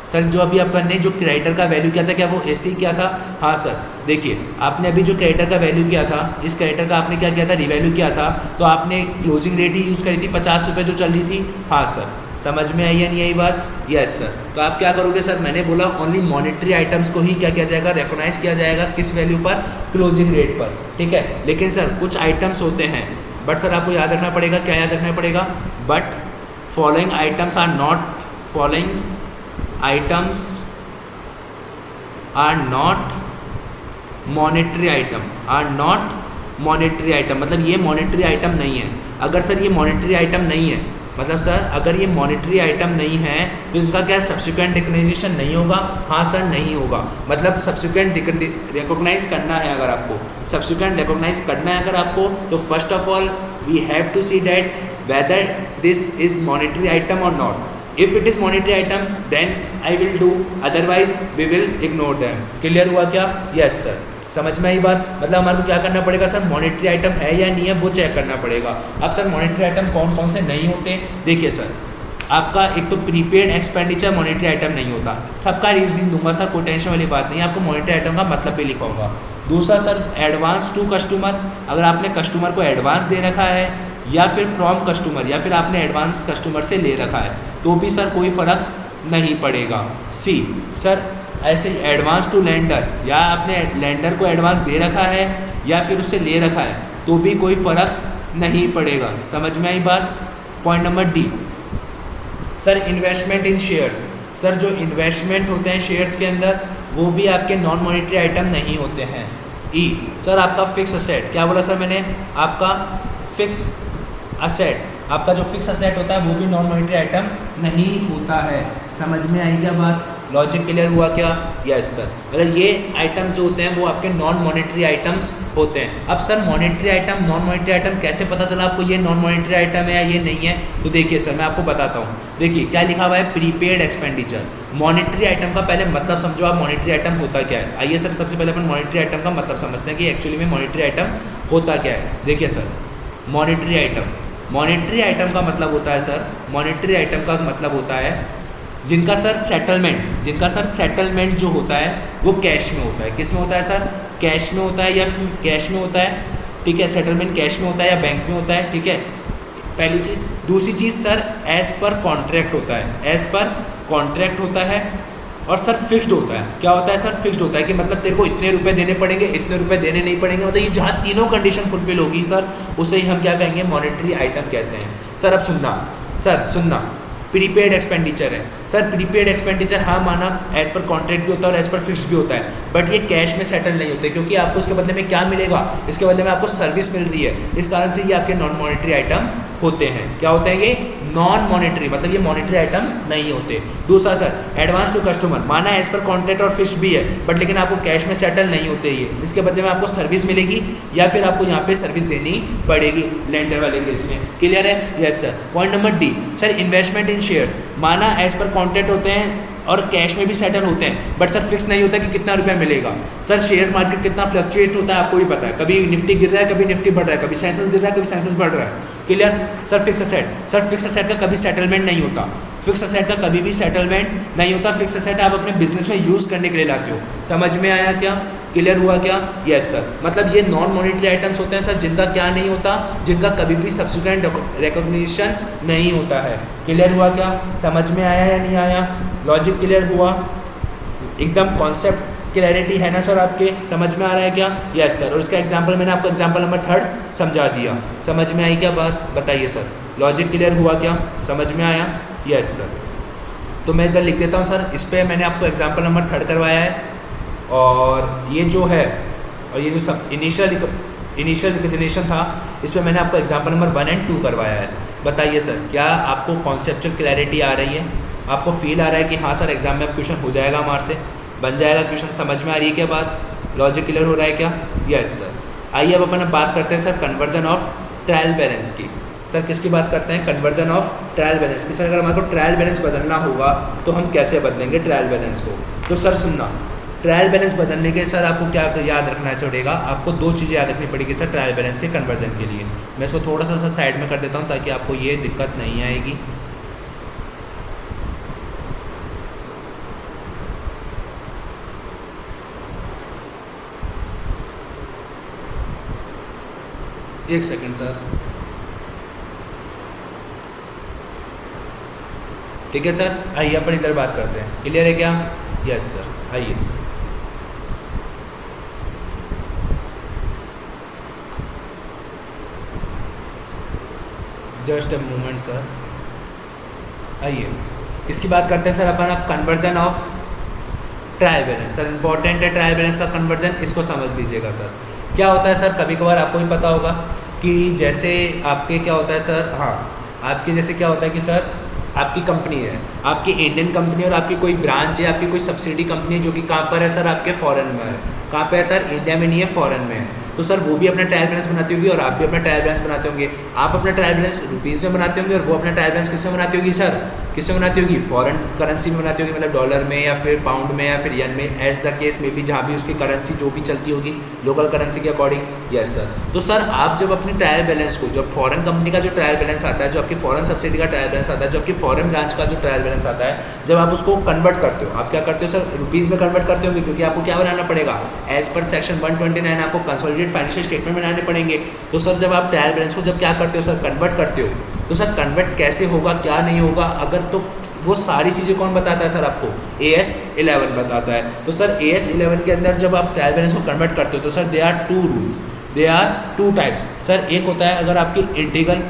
सर, जो अभी अपन ने जो क्रेडिटर का वैल्यू किया था, क्या वो ऐसे ही किया था? हाँ सर, देखिए आपने अभी जो क्रेडिटर का वैल्यू किया था, इस क्रेडिटर का आपने क्या किया था? रिवैल्यू किया था। तो आपने क्लोजिंग रेट ही यूज़ करी थी 50 रुपये जो चल रही थी। हाँ सर, समझ में आई है नहीं यही बात? Yes sir. तो आप क्या करोगे सर, मैंने बोला ओनली मॉनेटरी आइटम्स को ही क्या किया जाएगा? रिकॉग्नाइज किया जाएगा। किस वैल्यू पर? क्लोजिंग रेट पर। ठीक है, लेकिन सर कुछ आइटम्स होते हैं, बट सर आपको याद रखना पड़ेगा। क्या याद रखना पड़ेगा? But following items are not, following items are not monetary item, are not monetary item. मतलब ये मॉनेटरी आइटम नहीं है। अगर सर ये मॉनेटरी आइटम नहीं है, मतलब सर अगर ये मॉनेटरी आइटम नहीं है तो इसका क्या सब्सिक्वेंट रिकॉग्निशन नहीं होगा? हाँ सर, नहीं होगा। मतलब सब्सिक्वेंट रिकॉग्नाइज करना है अगर आपको, सब्सिक्वेंट रिकॉग्नाइज करना है अगर आपको, तो first of all we have to see that whether this is monetary item और not. If it is monetary item, then I will do. Otherwise, we will ignore them. Clear हुआ क्या? Yes sir. समझ में आई बात? मतलब हमारे को क्या करना पड़ेगा सर, मॉनेटरी आइटम है या नहीं है वो चेक करना पड़ेगा। अब सर मॉनेटरी आइटम कौन कौन से नहीं होते? देखिए सर, आपका एक तो प्रीपेड एक्सपेंडिचर मॉनेटरी आइटम नहीं होता। सबका रीजनिंग दूंगा सर, कोई टेंशन वाली बात नहीं है। आपको मॉनेटरी आइटम का मतलब भी लिखाऊंगा। दूसरा सर एडवांस टू कस्टमर, अगर आपने कस्टमर को एडवांस दे रखा है या फिर फ्रॉम कस्टमर या फिर आपने एडवांस कस्टमर से ले रखा है तो भी सर कोई फ़र्क नहीं पड़ेगा। सी सर ऐसे एडवांस टू लेंडर, या आपने लेंडर को एडवांस दे रखा है या फिर उससे ले रखा है तो भी कोई फ़र्क नहीं पड़ेगा। समझ में आई बात? Point number D sir investment इन शेयर्स। सर जो इन्वेस्टमेंट होते हैं शेयर्स के अंदर वो भी आपके नॉन मॉनेटरी आइटम नहीं होते हैं। ई सर आपका फिक्स असेट, क्या बोला सर मैंने? आपका फिक्स असेट, आपका जो फिक्स असेट होता है वो भी नॉन मॉनेटरी आइटम नहीं होता है। समझ में आई क्या बात? लॉजिक क्लियर हुआ क्या? Yes sir. मतलब ये आइटम्स जो होते हैं वो आपके नॉन मॉनेटरी आइटम्स होते हैं। अब sir monetary item, non monetary item कैसे पता चला आपको ये नॉन मॉनेटरी आइटम है या ये नहीं है? तो देखिए सर मैं आपको बताता हूँ। देखिए क्या लिखा हुआ है, प्रीपेड एक्सपेंडिचर। मॉनेटरी आइटम का पहले मतलब समझो आप, मॉनेटरी आइटम होता क्या है। आइए सर सबसे पहले अपन मॉनेटरी आइटम का मतलब समझते हैं कि एक्चुअली में मॉनेटरी आइटम होता क्या है। देखिए sir monetary item, monetary item का मतलब होता है सर, मॉनेटरी आइटम का मतलब होता है जिनका सर सेटलमेंट, जिनका सर सेटलमेंट जो होता है वो कैश में होता है। किस में होता है सर? कैश में होता है या फिर कैश में होता है। ठीक है, सेटलमेंट कैश में होता है या बैंक में होता है। ठीक है, पहली चीज़। दूसरी चीज़ सर एज पर कॉन्ट्रैक्ट होता है, एज पर कॉन्ट्रैक्ट होता है। और सर फिक्स्ड होता है। क्या होता है सर? फिक्स्ड होता है कि मतलब तेरे को इतने रुपए देने पड़ेंगे, इतने रुपए देने नहीं पड़ेंगे। मतलब ये जहाँ तीनों कंडीशन फुलफिल होगी सर उसे ही हम क्या कहेंगे? मॉनेटरी आइटम कहते हैं। सर अब सुनना, सर सुनना, प्रीपेड एक्सपेंडिचर है सर। प्रीपेड एक्सपेंडिचर हाँ माना एज पर कॉन्ट्रैक्ट भी होता है और एज पर फिक्स्ड भी होता है, बट ये कैश में सेटल नहीं होते क्योंकि आपको इसके बदले में क्या मिलेगा? इसके बदले में आपको सर्विस मिल रही है। इस कारण से ये आपके नॉन मॉनेटरी आइटम होते हैं। क्या होते हैं ये? नॉन मॉनेटरी, मतलब ये मॉनेटरी आइटम नहीं होते। दूसरा सर एडवांस टू कस्टमर, माना एज पर कॉन्ट्रैक्ट और फिक्स्ड भी है बट लेकिन आपको कैश में सेटल नहीं होते ये, इसके बदले में आपको सर्विस मिलेगी या फिर आपको यहाँ पे सर्विस देनी पड़ेगी लेंडर वाले केस में। क्लियर है? Yes sir. Point number D sir investment इन शेयर्स, माना एज पर कॉन्ट्रैक्ट होते हैं और कैश में भी सेटल होते हैं बट सर फिक्स नहीं होता कि कितना रुपया मिलेगा। सर शेयर मार्केट कितना फ्लक्चुएट होता है आपको भी पता है, कभी निफ्टी गिर रहा है, कभी निफ्टी बढ़ रहा है, कभी सेंसेक्स गिर रहा है, कभी सेंसेक्स बढ़ रहा है। Clear. Sir fix asset, sir fix asset का कभी सेटलमेंट नहीं होता, फिक्स असेट का कभी भी सेटलमेंट नहीं होता। फिक्स असेट आप अपने बिजनेस में यूज़ करने के लिए लाते हो। समझ में आया क्या, क्लियर हुआ क्या? Yes sir. मतलब ये नॉन मॉनिटरी आइटम्स होते हैं सर जिनका क्या नहीं होता, जिनका कभी भी सब्सिक्वेंट रिकॉग्निशन नहीं होता है। क्लियर हुआ क्या, समझ में आया या नहीं आया? लॉजिक क्लियर हुआ, एकदम कॉन्सेप्ट क्लैरिटी है ना सर आपके, समझ में आ रहा है क्या? Yes sir. और इसका एग्जांपल मैंने आपको एग्जांपल नंबर 3 समझा दिया। समझ में आई क्या बात, बताइए सर। लॉजिक क्लियर हुआ क्या, समझ में आया? Yes sir. तो मैं इधर लिख देता हूँ सर, इस पर मैंने आपको एग्जांपल नंबर 3 करवाया है। और ये जो है, और ये जो सब इनिशियल रिकग्निशन था, इस पर मैंने आपको एग्जांपल नंबर 1 और 2 करवाया है। बताइए सर, क्या आपको कॉन्सेप्चुअल क्लैरिटी आ रही है? आपको फील आ रहा है कि हाँ सर एग्जाम में अब क्वेश्चन हो जाएगा, हमारे से बन जाएगा क्वेश्चन? समझ में आ रही है क्या बात? लॉजिक क्लियर हो रहा है क्या? Yes sir. आइए अब अपन बात करते हैं sir conversion of trial balance की। सर किसकी बात करते हैं? कन्वर्जन ऑफ ट्रायल बैलेंस की। सर अगर हमारे को ट्रायल बैलेंस बदलना होगा तो हम कैसे बदलेंगे ट्रायल बैलेंस को? तो सर सुनना, ट्रायल बैलेंस बदलने के सर आपको क्या याद रखना पड़ेगा? आपको 2 चीज़ें याद रखनी पड़ेगी सर ट्रायल बैलेंस के कन्वर्जन के लिए। मैं इसको थोड़ा सा सर साइड में कर देता हूँ ताकि आपको ये दिक्कत नहीं आएगी। एक सेकंड सर, ठीक है सर। आइए अपन इधर बात करते हैं, क्लियर है क्या? Yes sir. आइए जस्ट अ मोमेंट सर। आइए किसकी बात करते हैं सर अपन? अब conversion of trial balance. Sir important है ट्रायल बैलेंस का कन्वर्जन, इसको समझ लीजिएगा सर। क्या होता है सर, कभी कभार आपको ही पता होगा कि जैसे आपके क्या होता है सर, हाँ आपके जैसे क्या होता है कि सर आपकी कंपनी है, आपकी इंडियन कंपनी और आपकी कोई ब्रांच है, आपकी कोई सब्सिडी कंपनी है जो कि कहाँ पर है सर? आपके फॉरेन में है। कहाँ पे है सर? इंडिया में नहीं है, फॉरेन में है। तो सर वो भी अपना ट्रायल बैलेंस बनाती होगी और आप भी अपना ट्रायल बैलेंस बनाते होंगे। आप अपना ट्रायल बैलेंस रुपीज़ में बनाते होंगे और वो अपना ट्रायल बैलेंस किस में बनाती होगी सर? किस में बनाती होगी? फॉरेन करेंसी में बनाती होगी, मतलब डॉलर में या फिर पाउंड में या फिर येन में, एज द केस में भी, जहाँ भी उसकी करेंसी जो भी चलती होगी लोकल करेंसी के अकॉर्डिंग। Yes sir. तो सर आप जब अपनी ट्रायल बैलेंस को, जब फॉरेन कंपनी का जो ट्रायल बैलेंस आता है, जो आपकी फॉरेन सब्सिडी का ट्रायल बैलेंस आता है, जो आपकी फॉरेन ब्रांच का जो ट्रायल बैलेंस आता है, जब आप उसको कन्वर्ट करते हो, आप क्या करते हो सर? रुपीज़ में कन्वर्ट करते होंगे, क्योंकि आपको क्या बनाना पड़ेगा? एज पर सेक्शन 129 आपको कंसोलिडेटेड फाइनेंशियल स्टेटमेंट बनाने पड़ेंगे। तो सर जब आप ट्रायल बैलेंस को जब क्या करते हो सर? कन्वर्ट करते हो, तो सर कन्वर्ट कैसे होगा, क्या नहीं होगा, अगर तो वो सारी चीज़ें कौन बताता है सर आपको? AS 11 बताता है। तो सर AS 11 के अंदर जब आप ट्रायल बैलेंस को कन्वर्ट करते हो तो sir they are 2 rules, they are 2 types. Sir एक होता है अगर आपकी इंटीग्रल,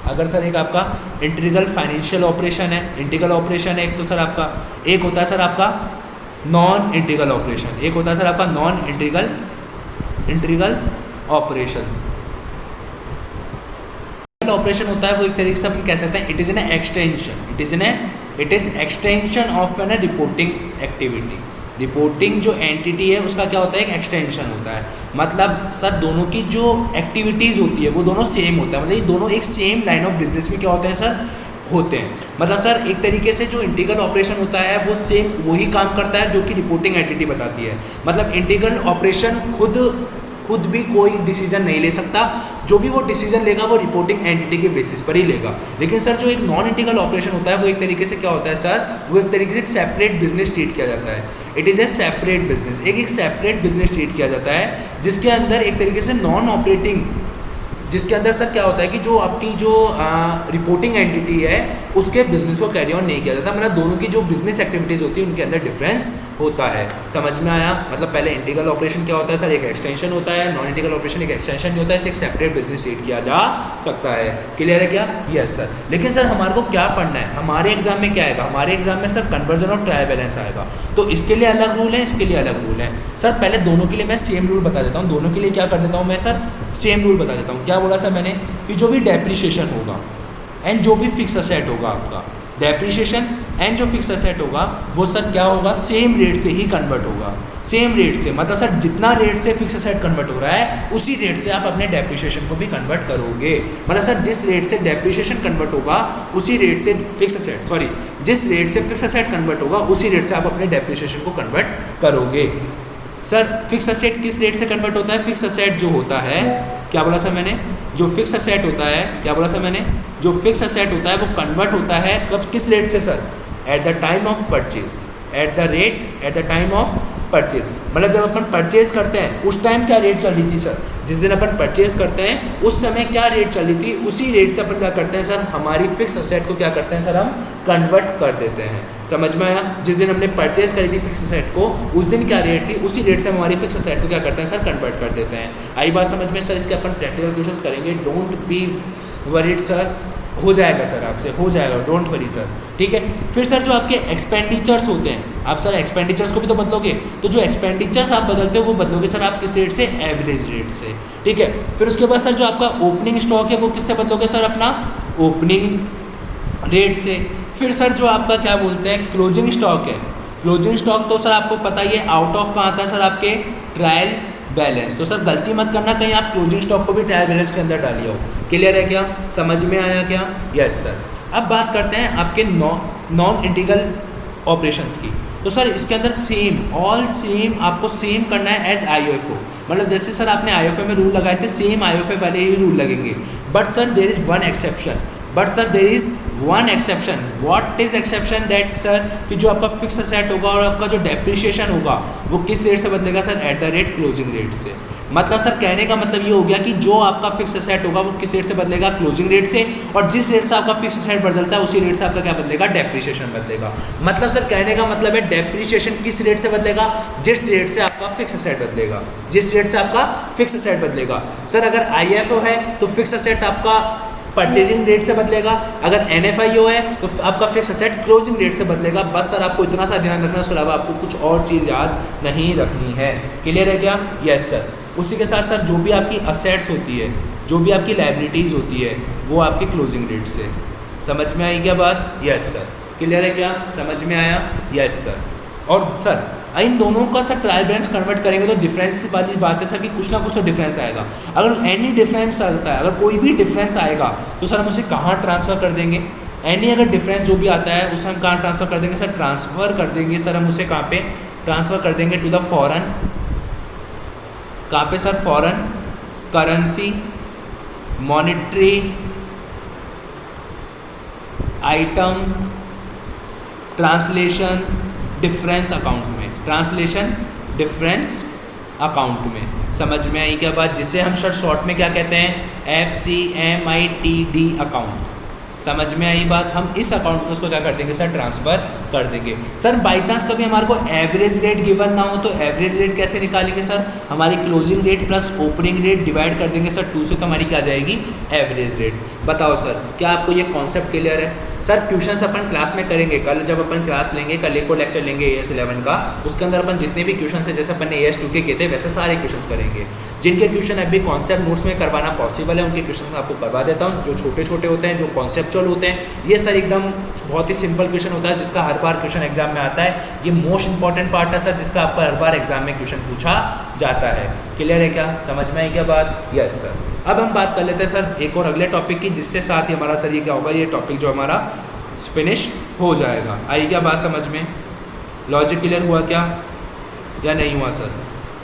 अगर सर एक आपका इंटीग्रल फाइनेंशियल ऑपरेशन है, इंटीग्रल ऑपरेशन है एक, तो सर आपका एक होता है सर आपका नॉन इंटीग्रल ऑपरेशन, एक होता है सर आपका नॉन इंटीग्रल ऑपरेशन। ऑपरेशन होता है वो एक तरीके से अपन कह सकते हैं it is extension of an reporting activity. Reporting जो एंटिटी है उसका क्या होता है? एक एक्सटेंशन होता है। मतलब सर दोनों की जो एक्टिविटीज़ होती है वो दोनों सेम होता है, मतलब ये दोनों एक सेम लाइन ऑफ बिजनेस में क्या होते हैं सर? होते हैं। मतलब सर एक तरीके से जो इंटीग्रल ऑपरेशन होता है वो सेम वही काम करता है जो कि रिपोर्टिंग एंटिटी बताती है। मतलब इंटीग्रल ऑपरेशन खुद भी कोई डिसीजन नहीं ले सकता, जो भी वो डिसीजन लेगा वो रिपोर्टिंग एंटिटी के बेसिस पर ही लेगा। लेकिन सर जो एक नॉन इंटीग्रल ऑपरेशन होता है वो एक तरीके से क्या होता है सर? वो एक तरीके से एक सेपरेट बिजनेस ट्रीट किया जाता है। It is a separate business, एक सेपरेट बिजनेस ट्रीट किया जाता है जिसके अंदर एक तरीके से नॉन ऑपरेटिंग, जिसके अंदर सर क्या होता है कि जो आपकी जो रिपोर्टिंग एंटिटी है उसके बिजनेस को कैरी ऑन नहीं किया जाता। मतलब दोनों की जो बिजनेस एक्टिविटीज़ होती है उनके अंदर डिफरेंस होता है। समझ में आया? मतलब पहले इंटीग्रल ऑपरेशन क्या होता है सर? एक एक्सटेंशन होता है। नॉन इंटीग्रल ऑपरेशन एक एक्सटेंशन नहीं होता है, इसे एक सेपरेट बिजनेस ट्रीट किया जा सकता है। क्लियर है क्या? Yes sir. लेकिन सर हमारे को क्या पढ़ना है? हमारे एग्जाम में क्या आएगा? हमारे एग्जाम में sir conversion of trial balance आएगा। तो इसके लिए अलग रूल है, इसके लिए अलग रूल है। सर पहले दोनों के लिए मैं सेम रूल बता देता हूँ। दोनों के लिए क्या कर देता हूँ मैं सर? सेम रूल बता देता हूँ। क्या बोला सर मैंने? कि जो भी डेप्रिसिएशन होगा एंड जो भी फिक्स असेट होगा, आपका डेप्रिसिएशन एंड जो फिक्स असेट होगा वो सर क्या होगा? सेम रेट से ही कन्वर्ट होगा। सेम रेट से मतलब सर जितना रेट से फिक्स असेट कन्वर्ट हो रहा है उसी रेट से आप अपने डेप्रिसिएशन को भी कन्वर्ट करोगे। मतलब सर जिस रेट से डेप्रिसिएशन कन्वर्ट होगा उसी रेट से जिस रेट से फिक्स असेट कन्वर्ट होगा उसी रेट से आप अपने डेप्रिसिएशन को कन्वर्ट करोगे। सर फिक्स असेट किस रेट से कन्वर्ट होता है? फिक्स असेट जो होता है, क्या बोला सर मैंने, जो फिक्स असेट होता है, क्या बोला सर मैंने, जो फिक्स असेट होता है वो कन्वर्ट होता है कब, किस रेट से sir? At the time of purchase, at the time of purchase. मतलब जब अपन परचेज करते हैं उस टाइम क्या रेट चल रही थी सर, जिस दिन अपन परचेज करते हैं उस समय क्या रेट चल रही थी, उसी रेट से अपन क्या करते हैं सर, हमारी फिक्स असेट को क्या करते हैं सर, हम कन्वर्ट कर देते हैं। समझ में आया? जिस दिन हमने परचेज करी थी फिक्स असेट को, उस दिन क्या रेट थी, उसी रेट से हम हमारी फिक्स असेट को क्या करते हैं सर, कन्वर्ट कर देते हैं। आई बात समझ में? सर इसके अपन प्रैक्टिकल क्वेश्चंस करेंगे, डोंट बी वरीड सर, हो जाएगा सर, आपसे हो जाएगा, डोंट वरी सर, ठीक है। फिर सर जो आपके एक्सपेंडिचर्स होते हैं, आप सर एक्सपेंडिचर्स को भी तो बदलोगे, तो जो एक्सपेंडिचर्स आप बदलते हो वो बदलोगे सर आप किस रेट से, एवरेज रेट से, ठीक है। फिर उसके बाद सर जो आपका ओपनिंग स्टॉक है वो किससे बदलोगे सर, अपना ओपनिंग रेट से। फिर सर जो आपका क्या बोलते हैं क्लोजिंग स्टॉक है, क्लोजिंग स्टॉक तो सर आपको पता ही है आउट ऑफ कहाँ आता है सर, आपके ट्रायल बैलेंस। तो सर गलती मत करना कहीं आप क्लोजिंग स्टॉक को भी ट्रायल बैलेंस के अंदर डालिए हो। क्लियर है क्या, समझ में आया क्या? Yes sir. अब बात करते हैं आपके नॉन इंटीग्रल ऑपरेशंस की। तो सर इसके अंदर सेम, ऑल सेम आपको सेम करना है एज IOFO। मतलब जैसे सर आपने IOFO में रूल लगाए थे, सेम IOFO वाले ही रूल लगेंगे। But sir there is one exception, but sir there is one exception. What is exception? That sir कि जो आपका फिक्स असेट होगा और आपका जो डेप्रिशिएशन होगा वो किस रेट से बदलेगा sir, at the rate closing rate से। मतलब सर कहने का मतलब ये हो गया कि जो आपका फिक्स असेट होगा वो किस रेट से बदलेगा, क्लोजिंग रेट से, और जिस रेट से आपका फिक्स असेट बदलता है उसी रेट से आपका क्या बदलेगा, डेप्रिशिएशन बदलेगा। मतलब सर कहने का मतलब है डेप्रिशिएशन किस रेट से बदलेगा, जिस रेट से आपका फिक्स असेट बदलेगा, जिस रेट से आपका फिक्स असेट बदलेगा। सर अगर IFO है तो फिक्स असेट आपका परचेजिंग रेट से बदलेगा, अगर NFIO है तो आपका फिक्स असेट क्लोजिंग रेट से बदलेगा। बस सर आपको इतना सा ध्यान रखना, उसके अलावा आपको कुछ और चीज़ याद नहीं रखनी है। क्लियर है क्या? Yes sir. उसी के साथ सर जो भी आपकी असेट्स होती है, जो भी आपकी लाइबिलिटीज़ होती है वो आपकी क्लोजिंग रेट से। समझ में आई क्या बात? Yes sir. क्लियर है क्या, समझ में आया? Yes sir. और सर इन दोनों का सर ट्रायल बैलेंस कन्वर्ट करेंगे तो डिफरेंस वाली बात है सर कि कुछ ना कुछ तो डिफरेंस आएगा। अगर एनी डिफरेंस आता है, अगर कोई भी डिफरेंस आएगा तो सर हम उसे कहाँ ट्रांसफ़र कर देंगे? एनी अगर डिफरेंस जो भी आता है उसे हम कहाँ ट्रांसफ़र कर देंगे सर, ट्रांसफ़र कर देंगे सर हम उसे कहाँ पे ट्रांसफ़र कर देंगे, टू द फॉरेन, कहाँ पे sir, foreign currency monetary item translation difference account में, ट्रांसलेशन डिफरेंस अकाउंट में। समझ में आई क्या बात? जिसे हम शॉर्ट में क्या कहते हैं, FCMITD अकाउंट। समझ में आई बात? हम इस अकाउंट में उसको क्या कर देंगे सर, ट्रांसफ़र कर देंगे। सर बाई चांस कभी हमारे को एवरेज रेट गिवन ना हो तो एवरेज रेट कैसे निकालेंगे सर, हमारी closing rate plus opening rate divide कर देंगे सर 2 से, तो हमारी क्या जाएगी, एवरेज रेट। बताओ सर क्या आपको ये कॉन्सेप्ट क्लियर है? सर ट्यूशन्स अपन क्लास में करेंगे, कल जब अपन क्लास लेंगे, कल एक को लेक्चर लेंगे AS 11 का, उसके अंदर अपन जितने भी क्वेश्चन है जैसे अपन ने AS 2 के किए थे वैसे सारे क्वेश्चन करेंगे। जिनके क्वेश्चन अभी कॉन्सेप्ट नोट्स में करवाना पॉसिबल है उनके क्वेश्चन आपको करवा देता हूँ। जो छोटे छोटे होते हैं, जो कॉन्सेप्चुअल होते हैं, ये सर एकदम बहुत ही सिंपल क्वेश्चन होता है जिसका हर बार क्वेश्चन एग्जाम में आता है। ये मोस्ट इंपॉर्टेंट पार्ट है सर जिसका आपका हर बार एग्जाम में क्वेश्चन पूछा जाता है। क्लियर है क्या, समझ में आई क्या बात? Yes sir. अब हम बात कर लेते हैं सर एक और अगले टॉपिक की, जिससे साथ ही हमारा सर ये क्या होगा, ये टॉपिक जो हमारा फिनिश हो जाएगा। आई क्या बात समझ में? लॉजिक क्लियर हुआ क्या या नहीं हुआ सर?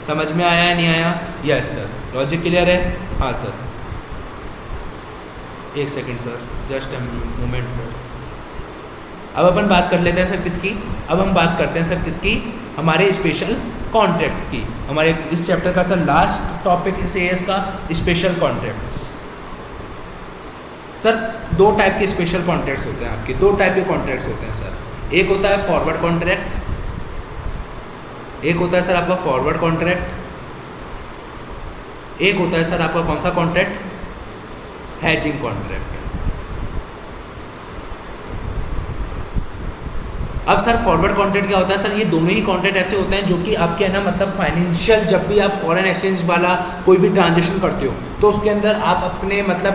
समझ में आया या नहीं आया? Yes sir. लॉजिक क्लियर है? हाँ सर। एक second sir, just a moment sir. अब अपन बात कर लेते हैं सर किसकी, अब हम बात करते हैं सर किसकी, हमारे स्पेशल कॉन्ट्रैक्ट्स की। हमारे इस चैप्टर का सर लास्ट टॉपिक इस AS का स्पेशल कॉन्ट्रैक्ट्स। सर 2 टाइप के स्पेशल कॉन्ट्रैक्ट्स होते हैं आपके, 2 टाइप के कॉन्ट्रैक्ट्स होते हैं सर। एक होता है फॉरवर्ड कॉन्ट्रैक्ट, एक होता है सर आपका फॉरवर्ड कॉन्ट्रैक्ट, एक होता है सर आपका कौन सा कॉन्ट्रैक्ट, हैजिंग कॉन्ट्रैक्ट। अब सर फॉरवर्ड कॉन्ट्रैक्ट क्या होता है सर, ये दोनों ही कॉन्ट्रैक्ट ऐसे होते हैं जो कि आपके है ना, मतलब फाइनेंशियल, जब भी आप फॉरेन एक्सचेंज वाला कोई भी ट्रांजेक्शन करते हो तो उसके अंदर आप अपने मतलब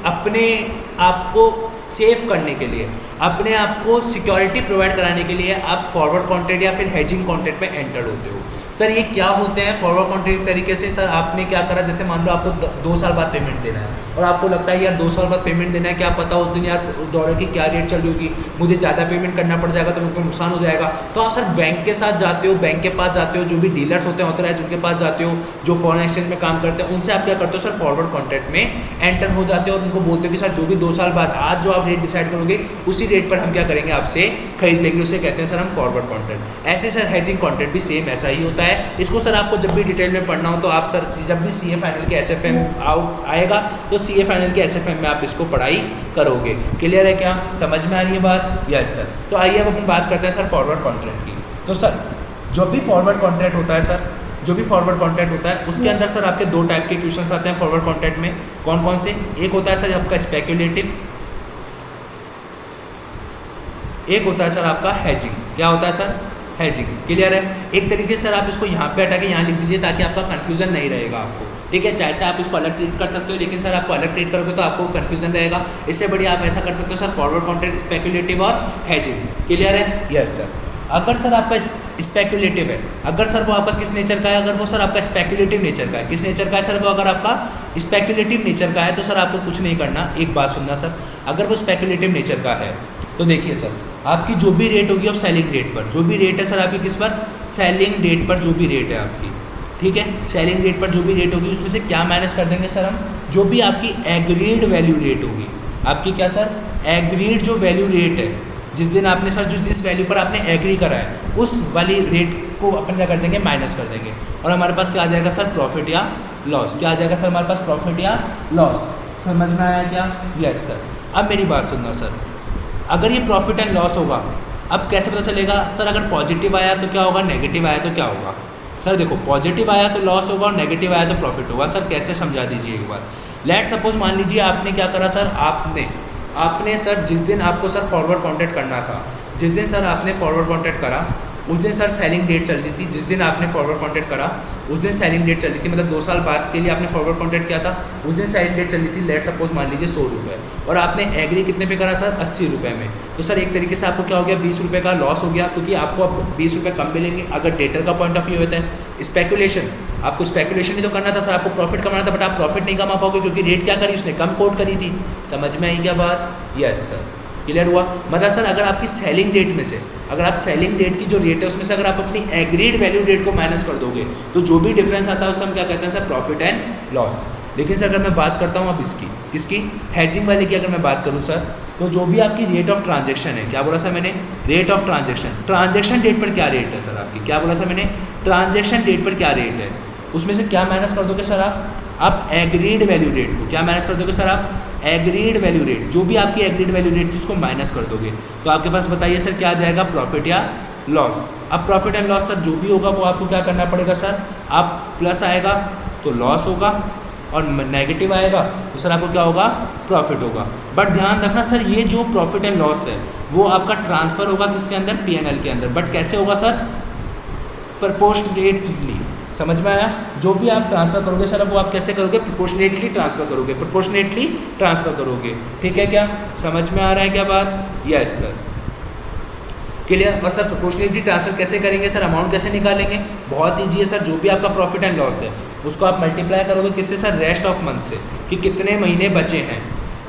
अपने आप को सेव करने के लिए, अपने आप को सिक्योरिटी प्रोवाइड कराने के लिए आप फॉरवर्ड कॉन्ट्रैक्ट या फिर हेजिंग कॉन्ट्रैक्ट में एंटर होते हो। सर ये क्या होते हैं फॉरवर्ड कॉन्ट्रैक्ट तरीके से? सर आपने क्या करा, जैसे मान लो आपको 2 साल बाद पेमेंट देना है और आपको लगता है यार 2 साल बाद पेमेंट देना है, क्या पता उस दिन यार डॉलर की क्या रेट चल रही होगी, मुझे ज़्यादा पेमेंट करना पड़ जाएगा तो मेरे को नुकसान हो जाएगा। तो आप सर बैंक के साथ जाते हो, बैंक के पास जाते हो, जो भी डीलर्स होते हैं ऑथराइज उनके पास जाते हो, जो फॉरेन एक्सचेंज में काम करते हैं उनसे आप क्या करते हो सर, फॉरवर्ड कॉन्ट्रैक्ट में एंटर हो जाते हो और उनको बोलते हो कि सर जो भी 2 साल बाद आज जो आप रेट डिसाइड करोगे उसी रेट पर हम क्या करेंगे, आपसे खरीद लेंगे, उसे कहते हैं सर हम फॉरवर्ड कॉन्ट्रैक्ट। ऐसे सर हेजिंग कॉन्ट्रैक्ट भी सेम ऐसा ही होता है। इसको सर आपको जब भी डिटेल में पढ़ना हो तो आप सर जब भी सीए फाइनल के एसएफएम आउट आएगा तो सीए फाइनल के एसएफएम में आप इसको पढ़ाई करोगे। क्लियर है क्या, समझ में आ रही है बात? Yes sir. तो आइए अब अपन बात करते हैं सर फॉरवर्ड कॉन्ट्रैक्ट की। तो सर जो भी फॉरवर्ड कॉन्ट्रैक्ट होता है सर, जो भी फॉरवर्ड कॉन्ट्रैक्ट होता है उसके अंदर सर आपके 2 टाइप के क्वेश्चंस आते हैं फॉरवर्ड कॉन्ट्रैक्ट में। कौन कौन से? एक होता है सर आपका स्पेक्युलेटिव, एक होता है सर आपका हेजिंग। क्या होता है सर? हेजिंग। क्लियर है? एक तरीके से सर आप इसको यहाँ पे हटा के यहाँ लिख दीजिए ताकि आपका कन्फ्यूजन नहीं रहेगा आपको। ठीक है, चाहे से आप इसको अलग ट्रीट कर सकते हो, लेकिन सर आपको अलग ट्रीट करोगे तो आपको कन्फ्यूजन रहेगा। इससे बढ़िया आप ऐसा कर सकते हो सर फॉरवर्ड कॉन्ट्रैक्ट, स्पेक्युलेटिव और हेजिंग। क्लियर है? Yes sir. अगर सर आपका स्पेक्युलेटिव है, अगर सर वो आपका किस नेचर का है, अगर वो सर आपका स्पेक्युलेटिव नेचर का है, किस नेचर का है सर वो? अगर आपका स्पेक्युलेटिव नेचर का है तो सर आपको कुछ नहीं करना, एक बात सुनना सर, अगर वो स्पेक्युलेटिव नेचर का है तो देखिए सर आपकी जो भी रेट होगी ऑफ सेलिंग डेट पर, जो भी रेट है सर आपकी किस पर, सेलिंग डेट पर जो भी रेट है आपकी, ठीक है, सेलिंग डेट पर जो भी रेट होगी उसमें से क्या माइनस कर देंगे सर हम, जो भी आपकी एग्रीड वैल्यू रेट होगी, आपकी क्या सर, एग्रीड जो वैल्यू रेट है, जिस दिन आपने सर जो जिस वैल्यू पर आपने एग्री करा है उस वाली रेट को अपन क्या कर देंगे, माइनस कर देंगे, और हमारे पास क्या आ जाएगा सर, प्रॉफिट या लॉस। क्या आ जाएगा सर हमारे पास, प्रॉफिट या लॉस। समझ में आया क्या? Yes sir. अब मेरी बात सुनना सर, अगर ये प्रॉफिट एंड लॉस होगा, अब कैसे पता चलेगा सर? अगर पॉजिटिव आया तो क्या होगा, नेगेटिव आया तो क्या होगा? सर देखो पॉजिटिव आया तो लॉस होगा और नेगेटिव आया तो प्रॉफिट होगा। सर कैसे, समझा दीजिए एक बार। लेट सपोज मान लीजिए आपने क्या करा सर, आपने सर जिस दिन आपको सर फॉरवर्ड कॉन्ट्रैक्ट करना था, जिस दिन सर आपने फॉरवर्ड कॉन्ट्रैक्ट करा उस दिन सर सेलिंग डेट चल रही थी, जिस दिन आपने फॉरवर्ड कॉन्ट्रैक्ट करा उस दिन सेलिंग डेट चल रही थी, मतलब 2 साल बाद के लिए आपने फॉरवर्ड कॉन्ट्रैक्ट किया था, उस दिन सेलिंग डेट चल रही थी लेट सपोज मान लीजिए 100 रुपये, और आपने एग्री कितने पे करा सर, 80 रुपये में। तो सर एक तरीके से आपको क्या हो गया, 20 रुपये का लॉस हो गया, क्योंकि आपको अब 20 रुपये कम मिलेंगे। अगर डेटर का पॉइंट ऑफ व्यू होता है स्पेकुलेशन, आपको स्पेकुलेशन ही तो करना था सर, आपको प्रॉफिट कमाना था, बट आप प्रॉफिट नहीं कमा पाओगे क्योंकि रेट क्या करी उसने, कम कोट करी थी। समझ में आई क्या बात? Yes sir. क्लियर हुआ? मतलब सर अगर आपकी सेलिंग डेट में से, अगर आप सेलिंग डेट की जो रेट है उसमें से अगर आप अपनी एग्रीड वैल्यू डेट को माइनस कर दोगे तो जो भी डिफरेंस आता है उससे हम क्या कहते हैं सर, प्रॉफिट एंड लॉस। लेकिन सर अगर मैं बात करता हूँ अब किसकी हेजिंग वाले की अगर मैं बात करूँ सर, तो जो भी आपकी रेट ऑफ ट्रांजेक्शन है, क्या बोला सर मैंने, रेट ऑफ ट्रांजेक्शन डेट पर क्या रेट है सर आपकी, क्या बोला सर मैंने, ट्रांजेक्शन डेट पर क्या रेट है, उसमें से क्या माइनस कर दोगे सर आप एग्रीड वैल्यू रेट को क्या माइनस कर दोगे सर, आप एग्रीड वैल्यू रेट, जो भी आपकी एग्रीड वैल्यू रेट थी उसको माइनस कर दोगे, तो आपके पास बताइए सर क्या आ जाएगा, प्रॉफिट या लॉस। अब प्रॉफिट एंड लॉस सर जो भी होगा वो आपको क्या करना पड़ेगा सर, आप प्लस आएगा तो लॉस होगा और नेगेटिव आएगा तो सर आपको क्या होगा, प्रॉफिट होगा। बट ध्यान रखना सर ये जो प्रॉफिट एंड लॉस है वो आपका ट्रांसफर होगा किसके अंदर, पीएनएल के अंदर, बट कैसे होगा सर, प्रोपोर्शनेटली। समझ में आया? जो भी आप ट्रांसफर करोगे सर अब वो आप कैसे करोगे, प्रोपोर्शनेटली ट्रांसफर करोगे, प्रोपोर्शनेटली ट्रांसफर करोगे। ठीक है क्या, समझ में आ रहा है क्या बात? Yes sir. क्लियर? और सर प्रोपोर्शनेटली ट्रांसफर कैसे करेंगे सर, अमाउंट कैसे निकालेंगे, बहुत ईजी है सर। जो भी आपका प्रॉफिट एंड लॉस है उसको आप मल्टीप्लाई करोगे किससे सर, रेस्ट ऑफ मंथ से, कि कितने महीने बचे हैं,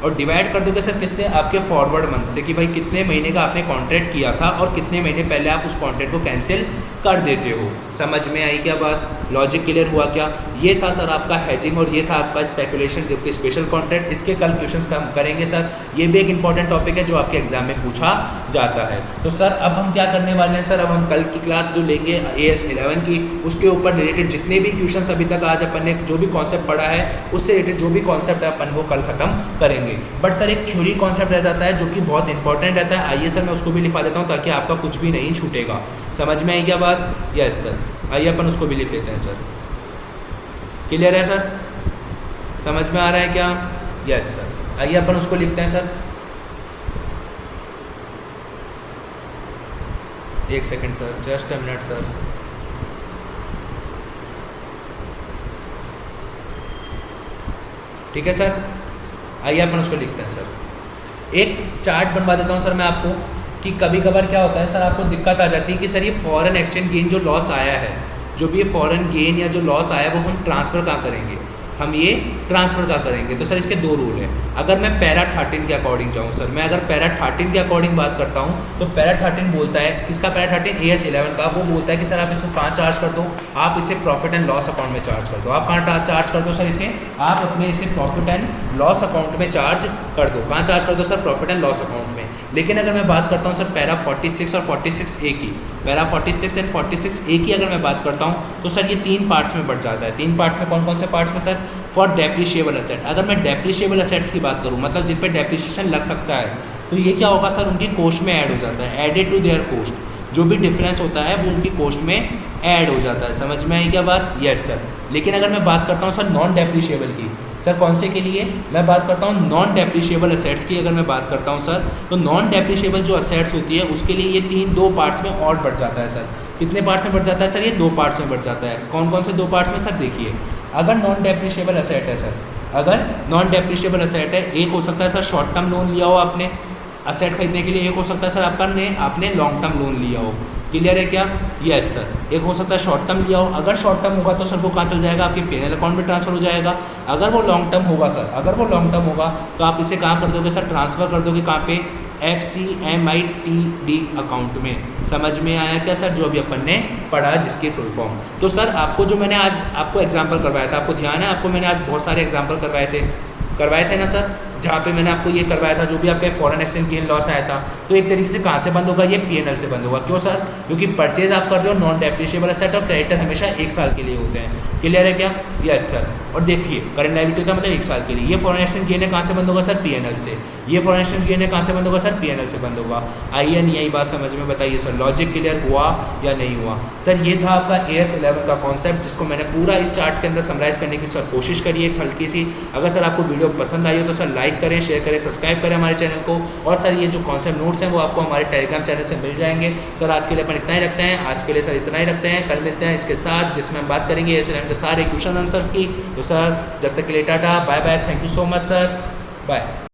और डिवाइड कर दोगे सर किससे, आपके फॉरवर्ड मंथ से, कि भाई कितने महीने का आपने कॉन्ट्रैक्ट किया था और कितने महीने पहले आप उस कॉन्ट्रैक्ट को कैंसिल कर देते हो। समझ में आई क्या बात? लॉजिक क्लियर हुआ क्या? ये था सर आपका हेजिंग और ये था आपका स्पेकुलेशन, जबकि स्पेशल कॉन्ट्रैक्ट इसके कल क्वेश्चंस का हम करेंगे सर। ये भी एक इंपॉर्टेंट टॉपिक है जो आपके एग्जाम में पूछा जाता है। तो सर अब हम क्या करने वाले हैं सर, अब हम कल की क्लास जो लेंगे AS 11 की, उसके ऊपर रिलेटेड जितने भी क्वेश्चंस अभी तक आज अपन ने जो भी कॉन्सेप्ट पढ़ा है उससे रिलेटेड जो भी कॉन्सेप्ट है अपन वो कल खत्म करेंगे। बट सर एक थ्योरी कॉन्सेप्ट रह जाता है जो कि बहुत इंपॉर्टेंट रहता है। आइए सर मैं उसको भी लिखवा देता हूँ ताकि आपका कुछ भी नहीं छूटेगा। समझ में आई क्या बात? Yes sir. आइए अपन उसको भी लिख लेते हैं सर। क्लियर है सर? समझ में आ रहा है क्या? Yes sir. आइए अपन उसको लिखते हैं सर। एक second sir, just a minute sir. ठीक है सर, आइए अपन उसको लिखते हैं सर। एक चार्ट बनवा देता हूँ सर मैं आपको, कि कभी कभार क्या होता है सर, आपको दिक्कत आ जाती है कि सर ये फॉरेन एक्सचेंज गेन जो लॉस आया है, जो भी ये फॉरेन गेन या जो लॉस आया वो हम ट्रांसफ़र कहाँ करेंगे, हम ये ट्रांसफ़र का करेंगे। तो सर इसके दो रूल हैं। अगर मैं पैरा 13 के अकॉर्डिंग जाऊँ सर, मैं अगर पैरा 13 के अकॉर्डिंग बात करता हूँ तो पैरा 13 बोलता है, किसका पैरा 13, AS 11 का, वो बोलता है कि सर आप इसको कहाँ चार्ज कर दो, आप इसे प्रॉफिट एंड लॉस अकाउंट में चार्ज कर दो। आप कहाँ चार्ज कर दो सर इसे, आप अपने इसे प्रॉफिट एंड लॉस अकाउंट में चार्ज कर दो। कहाँ चार्ज कर दो sir, profit and loss account में। लेकिन अगर मैं बात करता हूँ सर पैरा 46 और 46A की, पैरा 46 एंड 46A की अगर मैं बात करता हूँ तो सर ये 3 पार्ट्स में बढ़ जाता है। 3 पार्ट्स में कौन कौन से पार्ट्स में सर, फॉर डेप्रिशिएबल असेट। अगर मैं डेप्रिशिएबल असेट्स की बात करूँ, मतलब जिन पे डेप्रिसिएशन लग सकता है, तो ये क्या होगा सर, उनकी कोस्ट में ऐड हो जाता है, एडेड टू देयर कोस्ट। जो भी डिफरेंस होता है वो उनकी कोस्ट में ऐड हो जाता है। समझ में आई क्या बात, यस सर। लेकिन अगर मैं बात करता हूँ सर नॉन डेप्रिशिएबल की, सर कौन से के लिए मैं बात करता हूँ, नॉन डेप्रिशिएबल असेट्स की अगर मैं बात करता हूँ सर, तो नॉन डेप्रिशिएबल जो असेट्स होती है उसके लिए ये 2 पार्ट्स में और बढ़ जाता है सर। कितने पार्ट्स में बढ़ जाता है सर, ये 2 पार्ट्स में बढ़ जाता है। कौन कौन से 2 पार्ट्स में सर, देखिए अगर नॉन डेप्रिशिएबल असेट है सर, अगर नॉन डेप्रिशिएबल असेट है, एक हो सकता है सर शॉर्ट टर्म लोन लिया हो आपने असेट खरीदने के लिए, एक हो सकता है सर आपने लॉन्ग टर्म लोन लिया हो। क्लियर है क्या, यस सर। एक हो सकता है शॉर्ट टर्म लिया हो, अगर शॉर्ट टर्म होगा तो सर वो कहाँ चल जाएगा, आपके P&L अकाउंट में ट्रांसफर हो जाएगा। अगर वो लॉन्ग टर्म होगा सर, अगर वो लॉन्ग टर्म होगा तो आप इसे कहाँ कर दोगे सर, ट्रांसफ़र कर दोगे कहाँ पे, FCMITD अकाउंट में। समझ में आया क्या सर, जो अभी अपन ने पढ़ा जिसकी फुल फॉर्म। तो सर आपको जो मैंने आज आपको एग्जाम्पल करवाया था, आपको ध्यान है, आपको मैंने आज बहुत सारे एग्जाम्पल करवाए थे ना सर, जहाँ पे मैंने आपको ये करवाया था जो भी आपके फॉरेन एक्सचेंज गेन लॉस आया था, तो एक तरीके से कहाँ से बंद होगा, ये P&L से बंद होगा। क्यों सर, क्योंकि परचेज आप कर रहे हो नॉन डेप्रिशिएबल एसेट और क्रेडिटर हमेशा 1 साल के लिए होते हैं। क्लियर है क्या, यस सर। और देखिए करंट लायबिलिटी होता है मतलब 1 साल के लिए। ये फॉरेन एक्सचेंज गेन है कहाँ से बंद होगा सर, P&L से। ये फॉरेन एक्सचेंज गेन है कहाँ से बंद होगा सर, P&L से बंद होगा। आई या नहीं आई बात समझ में, बताइए सर, लॉजिक क्लियर हुआ या नहीं हुआ सर। ये था आपका AS 11 का कॉन्सेप्ट, जिसको मैंने पूरा इस चार्ट के अंदर समराइज करने की सर कोशिश करी है हल्की सी। अगर सर आपको वीडियो पसंद आई हो तो सर लाइक करें, शेयर करें, सब्सक्राइब करें हमारे चैनल को। और सर ये जो कॉन्सेप्ट नोट्स हैं वो आपको हमारे टेलीग्राम चैनल से मिल जाएंगे। सर आज के लिए अपन इतना ही रखते हैं, आज के लिए सर इतना ही रखते हैं। कल मिलते हैं इसके साथ, जिसमें हम बात करेंगे AS 11 के सारे क्वेश्चन आंसर्स की। तो सर जब तक के लिए tata, bye bye, thank you so much sir, bye.